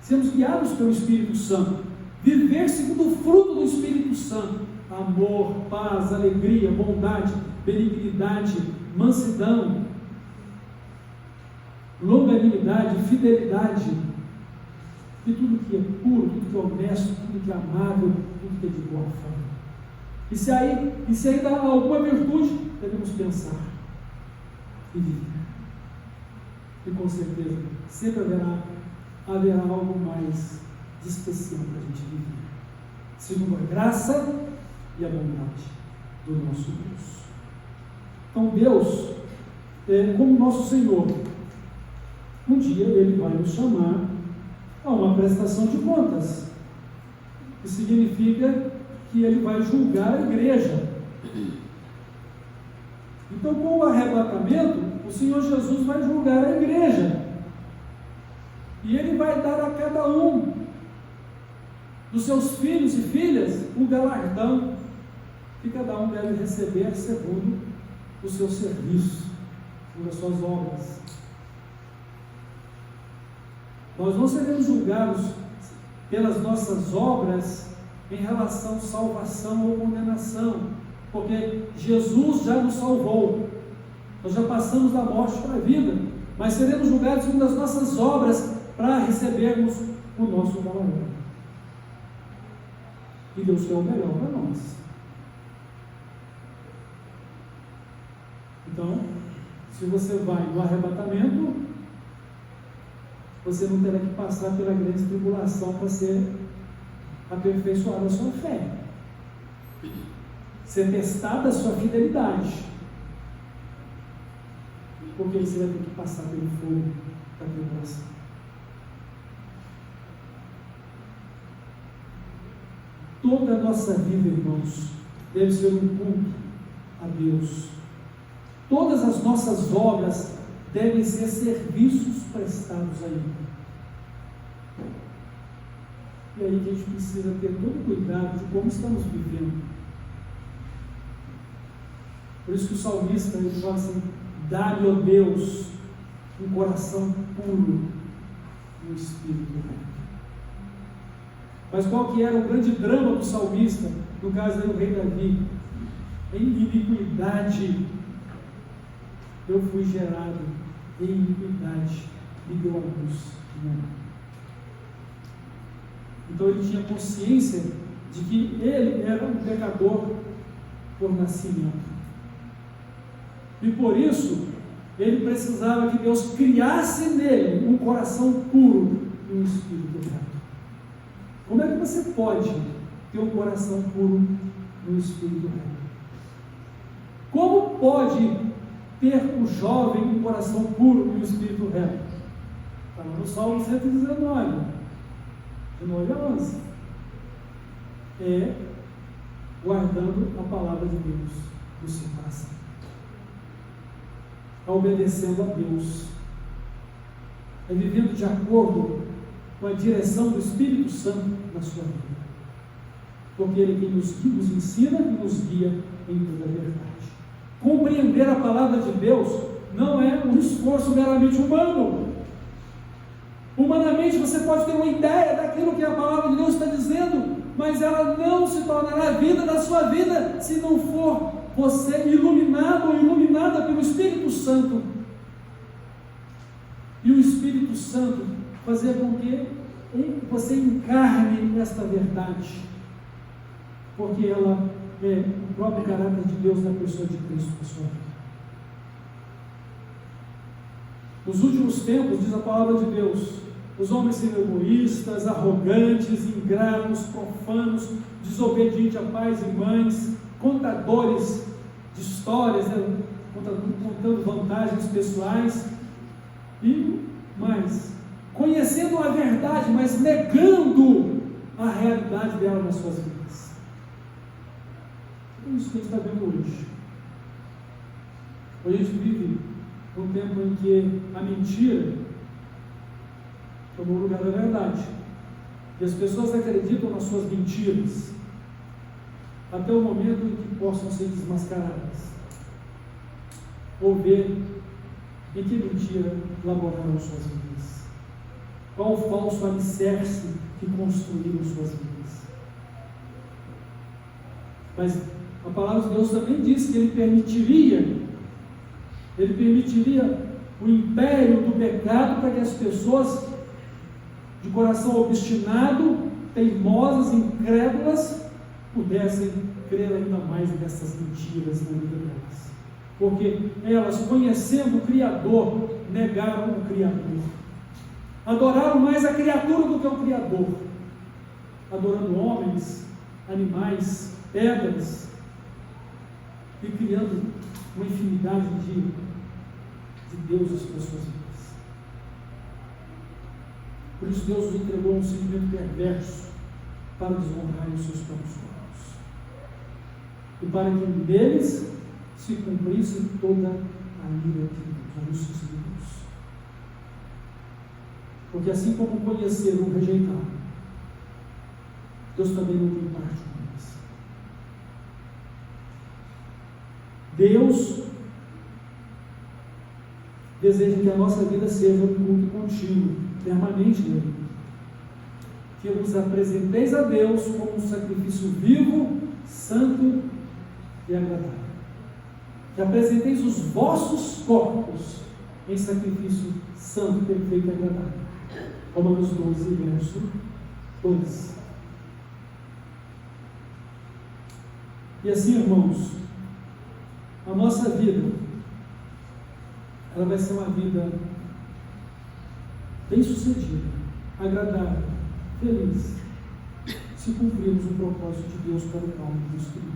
sermos guiados pelo Espírito Santo, viver segundo o fruto do Espírito Santo: amor, paz, alegria, bondade, benignidade, mansidão, longanimidade, fidelidade, e tudo que é puro, tudo que é honesto, tudo que é amável, tudo que é de boa fama. E se aí dá alguma virtude, devemos pensar e viver. E com certeza sempre haverá algo mais de especial para a gente viver, segundo a graça e a bondade do nosso Deus. Então Deus, como nosso Senhor, um dia Ele vai nos chamar a uma prestação de contas, que significa que Ele vai julgar a igreja. Então, com o arrebatamento, o Senhor Jesus vai julgar a igreja, e Ele vai dar a cada um dos seus filhos e filhas um galardão que cada um deve receber segundo o seu serviço, segundo as suas obras. Nós não seremos julgados pelas nossas obras em relação a salvação ou condenação, porque Jesus já nos salvou, nós já passamos da morte para a vida, mas seremos julgados segundo as nossas obras para recebermos o nosso galardão. E Deus quer o melhor para nós. Então, se você vai no arrebatamento, você não terá que passar pela grande tribulação para ser aperfeiçoado a sua fé. ser testada a sua fidelidade. Porque aí você vai ter que passar pelo fogo da tribulação. Toda a nossa vida, irmãos, deve ser um culto a Deus. Todas as nossas obras devem ser serviços prestados a Ele. E aí que a gente precisa ter todo cuidado de como estamos vivendo. Por isso que o salmista ele fala assim: dá-me, ó Deus, um coração puro e um espírito reto. Mas qual que era o grande drama do salmista? No caso era o rei Davi. Em iniquidade eu fui gerado, em iniquidade me deu a luz minha mãe. Então ele tinha consciência de que ele era um pecador por nascimento. E por isso, ele precisava que Deus criasse nele um coração puro e um espírito reto. Como é que você pode ter um coração puro e um espírito reto? Como pode ter o jovem um coração puro e um espírito reto? Está lá no Salmo 119, de 9 a 11. É guardando a palavra de Deus no seu coração, obedecendo a Deus, é vivendo de acordo com a direção do Espírito Santo na sua vida, porque Ele é quem nos ensina e nos guia em toda a verdade. Compreender a palavra de Deus não é um esforço meramente humano. Humanamente você pode ter uma ideia daquilo que a palavra de Deus está dizendo, mas ela não se tornará a vida da sua vida se não for você iluminado ou iluminada pelo Espírito Santo. E o Espírito Santo fazer com que você encarne esta verdade, porque ela é o próprio caráter de Deus na pessoa de Cristo na sua vida. Nos últimos tempos, diz a palavra de Deus, os homens serão egoístas, arrogantes, ingratos, profanos, desobedientes a pais e mães, contadores de histórias, né? Contando vantagens pessoais e mais, conhecendo a verdade, mas negando a realidade dela nas suas vidas. É isso que a gente está vendo hoje. Hoje a gente vive um tempo em que a mentira tomou o lugar da verdade, e as pessoas acreditam nas suas mentiras até o momento em que possam ser desmascaradas, ou ver em que mentira laboraram suas vidas, qual o falso alicerce que construíram suas vidas. Mas a palavra de Deus também diz que Ele permitiria o império do pecado para que as pessoas de coração obstinado, teimosas, incrédulas, pudessem crer ainda mais nessas mentiras na vida delas, porque elas, conhecendo o Criador, negaram o Criador, adoraram mais a criatura do que o Criador, adorando homens, animais, pedras, e criando uma infinidade de deuses para suas vidas. Por isso Deus nos entregou um sentimento perverso para desonrar os seus próprios corpos, e para que neles se cumprisse toda a ira de Deus, a justiça de Deus. Porque assim como conheceram o rejeitado, Deus também não tem parte com eles. Deus deseja que a nossa vida seja um culto contínuo, permanente nele. Que vos apresenteis a Deus como um sacrifício vivo, santo e agradável. Que apresenteis os vossos corpos em sacrifício santo, perfeito e agradável. Romanos 12, verso 2. E assim, irmãos, a nossa vida, ela vai ser uma vida bem-sucedida, agradável, feliz, se cumprirmos o propósito de Deus para o qual nos escolheu.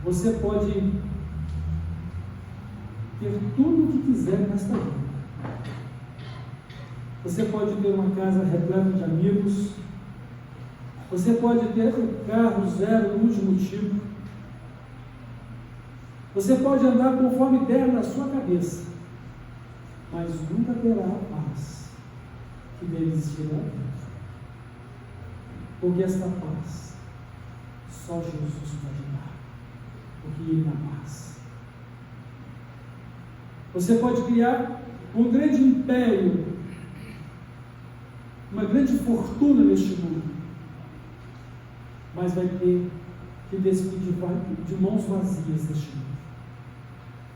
Você pode ter tudo o que quiser nesta vida. Você pode ter uma casa repleta de amigos. Você pode ter um carro zero no último tipo. Você pode andar conforme der na sua cabeça, mas nunca terá a paz que deve existir lá dentro. Porque esta paz só Jesus pode dar, porque Ele dá paz. Você pode criar um grande império, uma grande fortuna neste mundo, mas vai ter que despedir de mãos vazias deste mundo.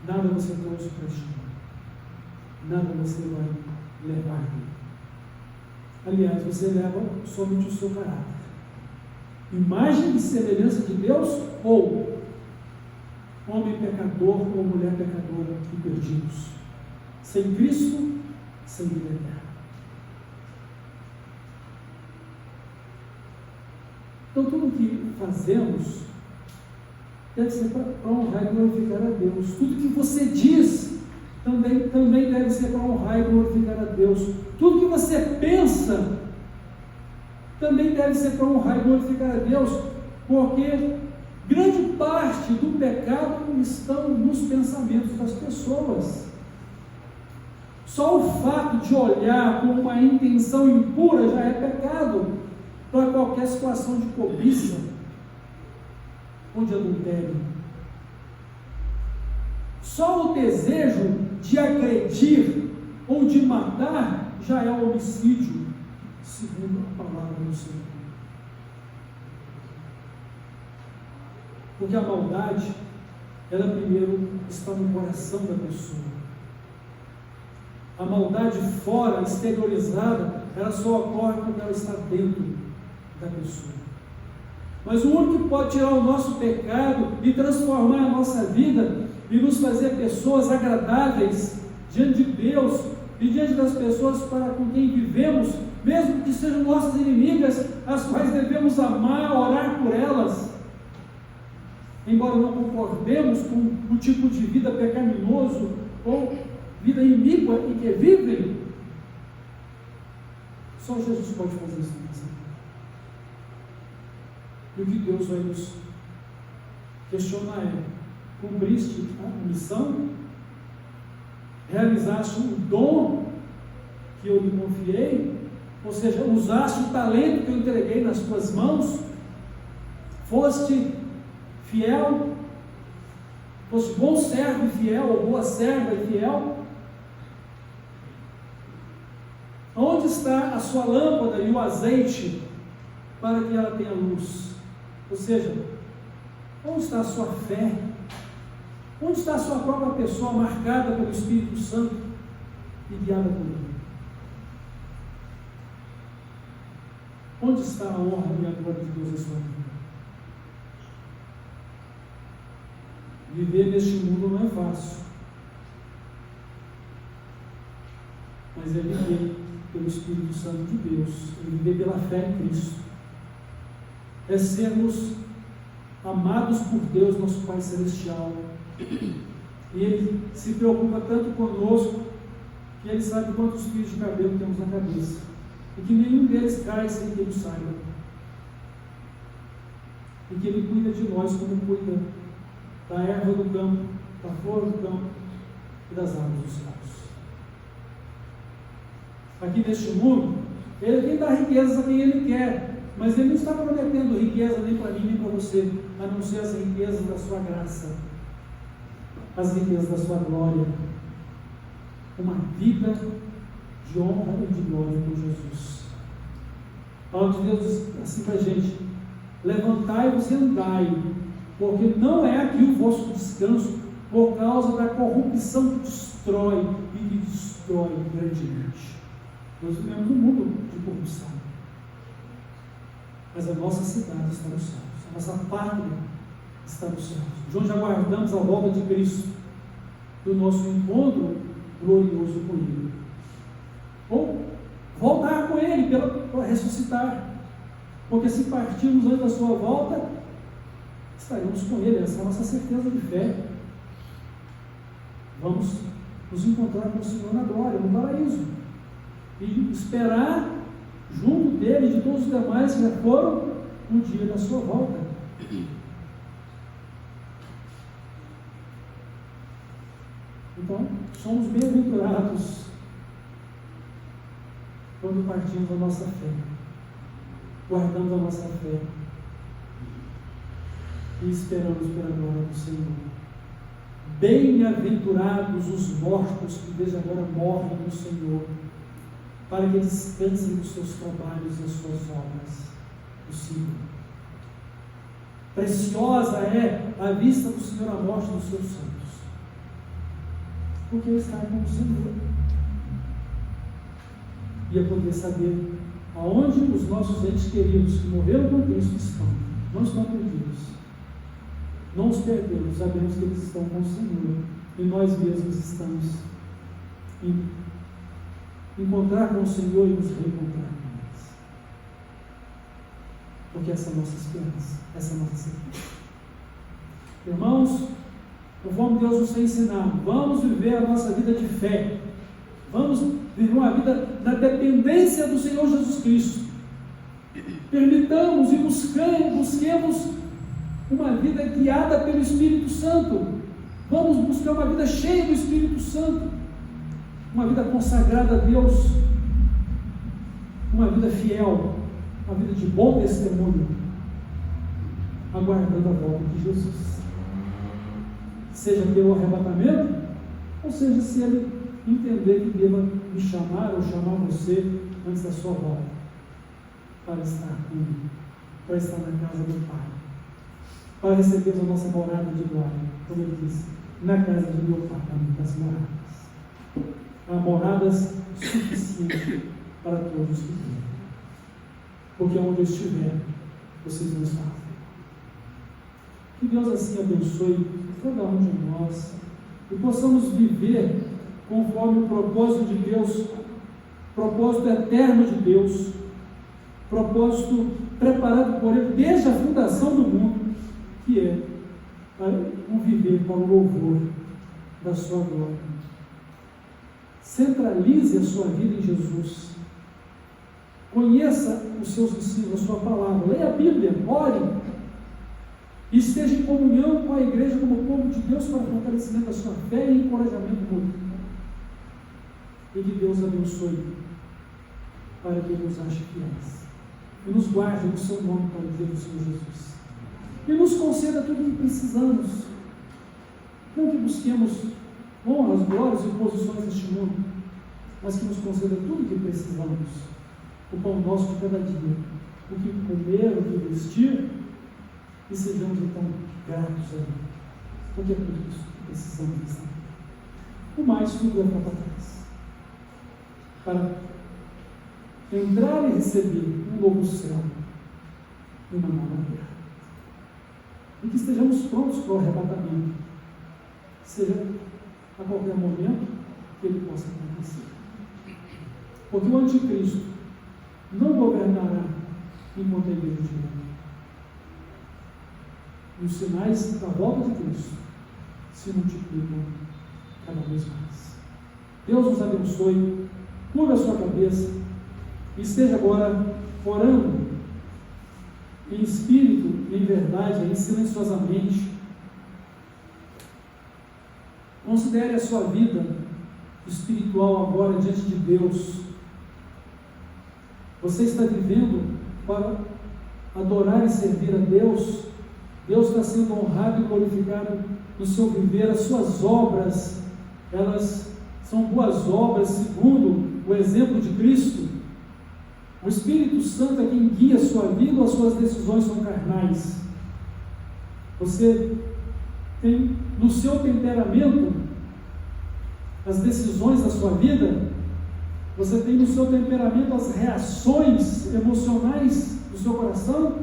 Nada você trouxe para este mundo, nada você vai levar dele. Aliás, você leva somente o seu caráter, imagem e semelhança de Deus, ou homem pecador ou mulher pecadora e perdidos, sem Cristo, sem vida eterna. Então, tudo o que fazemos deve ser para honrar e glorificar a Deus. Tudo que você diz também deve ser para honrar e glorificar a Deus. Tudo que você pensa também deve ser para honrar e glorificar a Deus, porque grande parte do pecado estão nos pensamentos das pessoas. Só o fato de olhar com uma intenção impura já é pecado, para qualquer situação de cobiça ou de adultério. Só o desejo de agredir ou de matar já é homicídio, segundo a palavra do Senhor. Porque a maldade, ela primeiro está no coração da pessoa. A maldade fora, exteriorizada, ela só ocorre quando ela está dentro da pessoa. Mas o único que pode tirar o nosso pecado e transformar a nossa vida e nos fazer pessoas agradáveis diante de Deus e diante das pessoas para com quem vivemos, mesmo que sejam nossas inimigas, as quais devemos amar, orar por elas, embora não concordemos com o tipo de vida pecaminoso ou vida iníqua em que vivem, só Jesus pode fazer isso na nossa vida. E o que Deus vai nos questionar é: cumpriste a missão? Realizaste o dom que eu lhe confiei? Ou seja, usaste o talento que eu entreguei nas tuas mãos? Foste fiel? Foste bom servo e fiel, ou boa serva e fiel? Onde está a sua lâmpada e o azeite para que ela tenha luz? Ou seja, onde está a sua fé? Onde está a sua própria pessoa marcada pelo Espírito Santo e guiada por Ele? Onde está a honra e a glória de Deus na sua vida? Viver neste mundo não é fácil, mas é viver pelo Espírito Santo de Deus, é viver pela fé em Cristo, é sermos amados por Deus, nosso Pai Celestial. E Ele se preocupa tanto conosco que Ele sabe quantos fios de cabelo temos na cabeça e que nenhum deles cai sem que Ele saiba, e que Ele cuida de nós como cuida da erva do campo, da flor do campo e das árvores dos céus. Aqui neste mundo, Ele é quem dá riquezas a quem Ele quer, mas Ele não está prometendo riqueza nem para mim nem para você, a não ser as riquezas da sua graça, as riquezas da sua glória, uma vida de honra e de glória por Jesus. A palavra de Deus diz assim para a gente: levantai-vos e andai, porque não é aqui o vosso descanso, por causa da corrupção que destrói e que destrói grandemente. Nós vivemos um mundo de corrupção, mas a nossa cidade está nos céus, a nossa pátria está nos céus, de onde aguardamos a volta de Cristo, do nosso encontro glorioso com Ele, ou voltar com Ele para ressuscitar, porque se partirmos antes da sua volta, estaremos com Ele. Essa é a nossa certeza de fé. Vamos nos encontrar com o Senhor na glória, no paraíso, e esperar junto dele e de todos os demais que já foram no dia da sua volta. Então, somos bem-aventurados quando partimos da nossa fé, guardamos a nossa fé e esperamos pela glória do Senhor. Bem-aventurados os mortos que desde agora morrem no Senhor, para que descansem dos seus trabalhos e das suas obras do Senhor. Preciosa é a vista do Senhor a morte dos seus santos, porque Ele está com o Senhor. Ia poder saber aonde os nossos entes queridos que morreram com Cristo estão. Não estão perdidos. Não os perdemos, sabemos que eles estão com o Senhor. E nós mesmos estamos em encontrar com o Senhor e nos reencontrar com eles. Porque essa é a nossa esperança, essa é a nossa certeza. Irmãos, conforme Deus nos tem ensinado, vamos viver a nossa vida de fé. Vamos viver uma vida na dependência do Senhor Jesus Cristo. Permitamos e busquemos uma vida guiada pelo Espírito Santo. Vamos buscar uma vida cheia do Espírito Santo, uma vida consagrada a Deus, uma vida fiel, uma vida de bom testemunho, aguardando a volta de Jesus, seja pelo arrebatamento, ou seja, se Ele entender que deva me chamar ou chamar você antes da sua volta, para estar comigo, para estar na casa do Pai, para receber a nossa morada de glória, como Ele disse, na casa do meu Pai há muitas moradas. Há moradas suficientes para todos que querem, porque onde eu estiver, vocês não estão. Que Deus assim abençoe cada um de nós e possamos viver conforme o propósito de Deus, propósito eterno de Deus, propósito preparado por Ele desde a fundação do mundo, que é um viver para o louvor da sua glória. Centralize a sua vida em Jesus. Conheça os seus ensinos, a sua palavra. Leia a Bíblia, ore. E esteja em comunhão com a igreja como povo de Deus para o fortalecimento da sua fé e encorajamento mútuo. E que Deus abençoe para que Ele nos ache fiéis. E nos guarde no seu nome para o dia do Senhor Jesus. E nos conceda tudo o que precisamos. Não que busquemos honras, glórias e posições neste mundo, mas que nos conceda tudo o que precisamos. O pão nosso de cada dia. O que comer, o que vestir. E sejamos então gratos a Ele. Porque é tudo isso que precisamos nessa vida. O mais tudo é para trás. Para entrar e receber um novo céu e uma nova terra. E que estejamos prontos para o arrebatamento, seja a qualquer momento que ele possa acontecer. Porque o anticristo não governará enquanto a igreja estiver. E os sinais da volta de Cristo se multiplicam cada vez mais. Deus nos abençoe, curva a sua cabeça e esteja agora orando em espírito e em verdade, aí silenciosamente. Considere a sua vida espiritual agora diante de Deus. Você está vivendo para adorar e servir a Deus? Deus está sendo honrado e glorificado no seu viver. As suas obras, elas são boas obras segundo o exemplo de Cristo. O Espírito Santo é quem guia a sua vida ou as suas decisões são carnais? Você tem no seu temperamento as decisões da sua vida? Você tem no seu temperamento as reações emocionais do seu coração?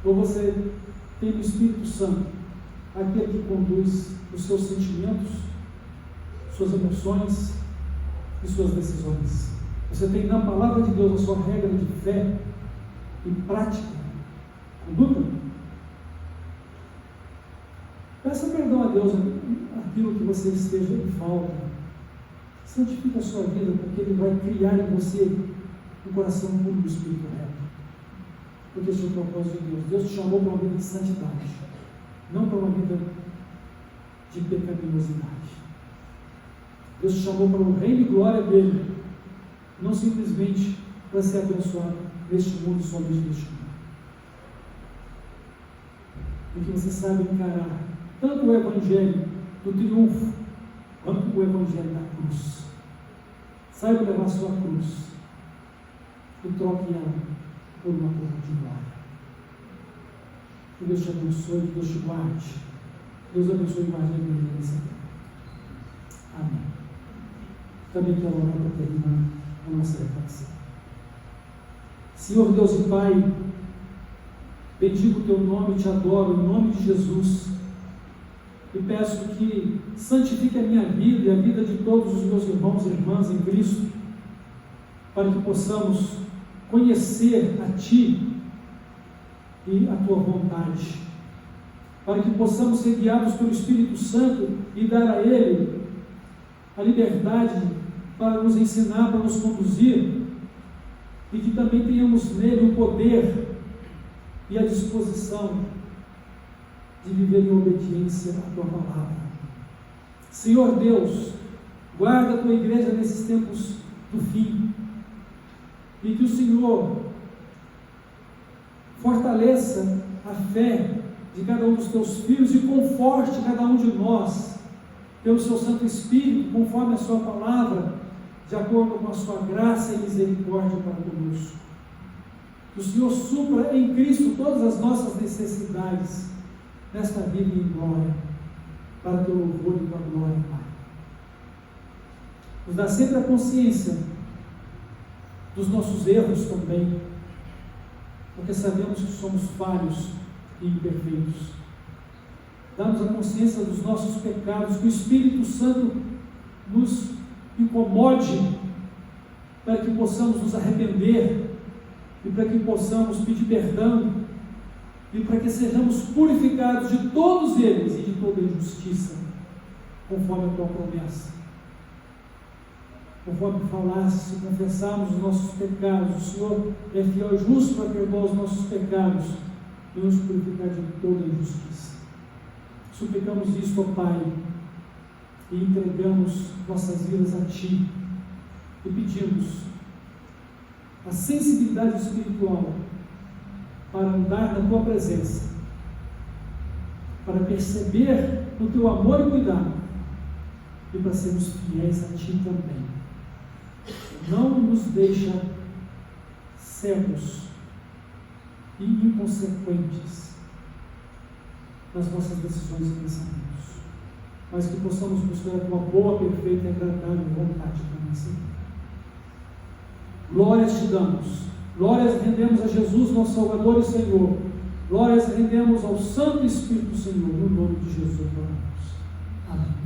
Ou você tem no Espírito Santo aquele que conduz os seus sentimentos, suas emoções e suas decisões? Você tem na palavra de Deus a sua regra de fé e prática, conduta? Peça perdão a Deus aquilo que você esteja em falta. Santifique a sua vida, porque Ele vai criar em você um coração puro do Espírito reto. Porque esse é o propósito de Deus. Deus te chamou para uma vida de santidade, não para uma vida de pecaminosidade. Deus te chamou para o reino e glória dele, não simplesmente para ser abençoado neste mundo e somente neste mundo. E que você saiba encarar tanto o Evangelho do triunfo, quanto o Evangelho da cruz. Saiba levar a sua cruz e troque ela por uma coroa de glória. Que Deus te abençoe, que Deus te guarde. Deus abençoe e guarde a igreja nessa terra. Amém. Também quero orar para terminar a nossa reflexão. Senhor Deus e Pai, bendigo o teu nome, te adoro em nome de Jesus e peço que santifique a minha vida e a vida de todos os meus irmãos e irmãs em Cristo, para que possamos conhecer a Ti e a Tua vontade, para que possamos ser guiados pelo Espírito Santo e dar a Ele a liberdade para nos ensinar, para nos conduzir, e que também tenhamos nele o poder e a disposição de viver em obediência à Tua palavra. Senhor Deus, guarda a Tua igreja nesses tempos do fim, e que o Senhor fortaleça a fé de cada um dos Teus filhos e conforte cada um de nós pelo Seu Santo Espírito, conforme a Sua palavra, de acordo com a Sua graça e misericórdia para conosco. Que o Senhor supra em Cristo todas as nossas necessidades nesta vida em glória, para Teu louvor e Tua glória, Pai. Nos dá sempre a consciência dos nossos erros também, porque sabemos que somos falhos e imperfeitos. Dá-nos a consciência dos nossos pecados, que o Espírito Santo nos incomode, para que possamos nos arrepender, e para que possamos pedir perdão, e para que sejamos purificados de todos eles e de toda injustiça, conforme a Tua promessa. Conforme falaste, se confessarmos os nossos pecados, o Senhor é fiel e justo para perdoar os nossos pecados e nos purificar de toda injustiça. Suplicamos isto, ó Pai, e entregamos nossas vidas a Ti, e pedimos a sensibilidade espiritual para andar na Tua presença, para perceber o Teu amor e cuidado, e para sermos fiéis a Ti também. Não nos deixa cegos e inconsequentes nas nossas decisões e pensamentos, mas que possamos buscar a Tua boa, perfeita e agradável vontade para nossa vida. Glórias Te damos, glórias rendemos a Jesus, nosso Salvador e Senhor, glórias rendemos ao Santo Espírito, Senhor, no nome de Jesus oramos. Amém.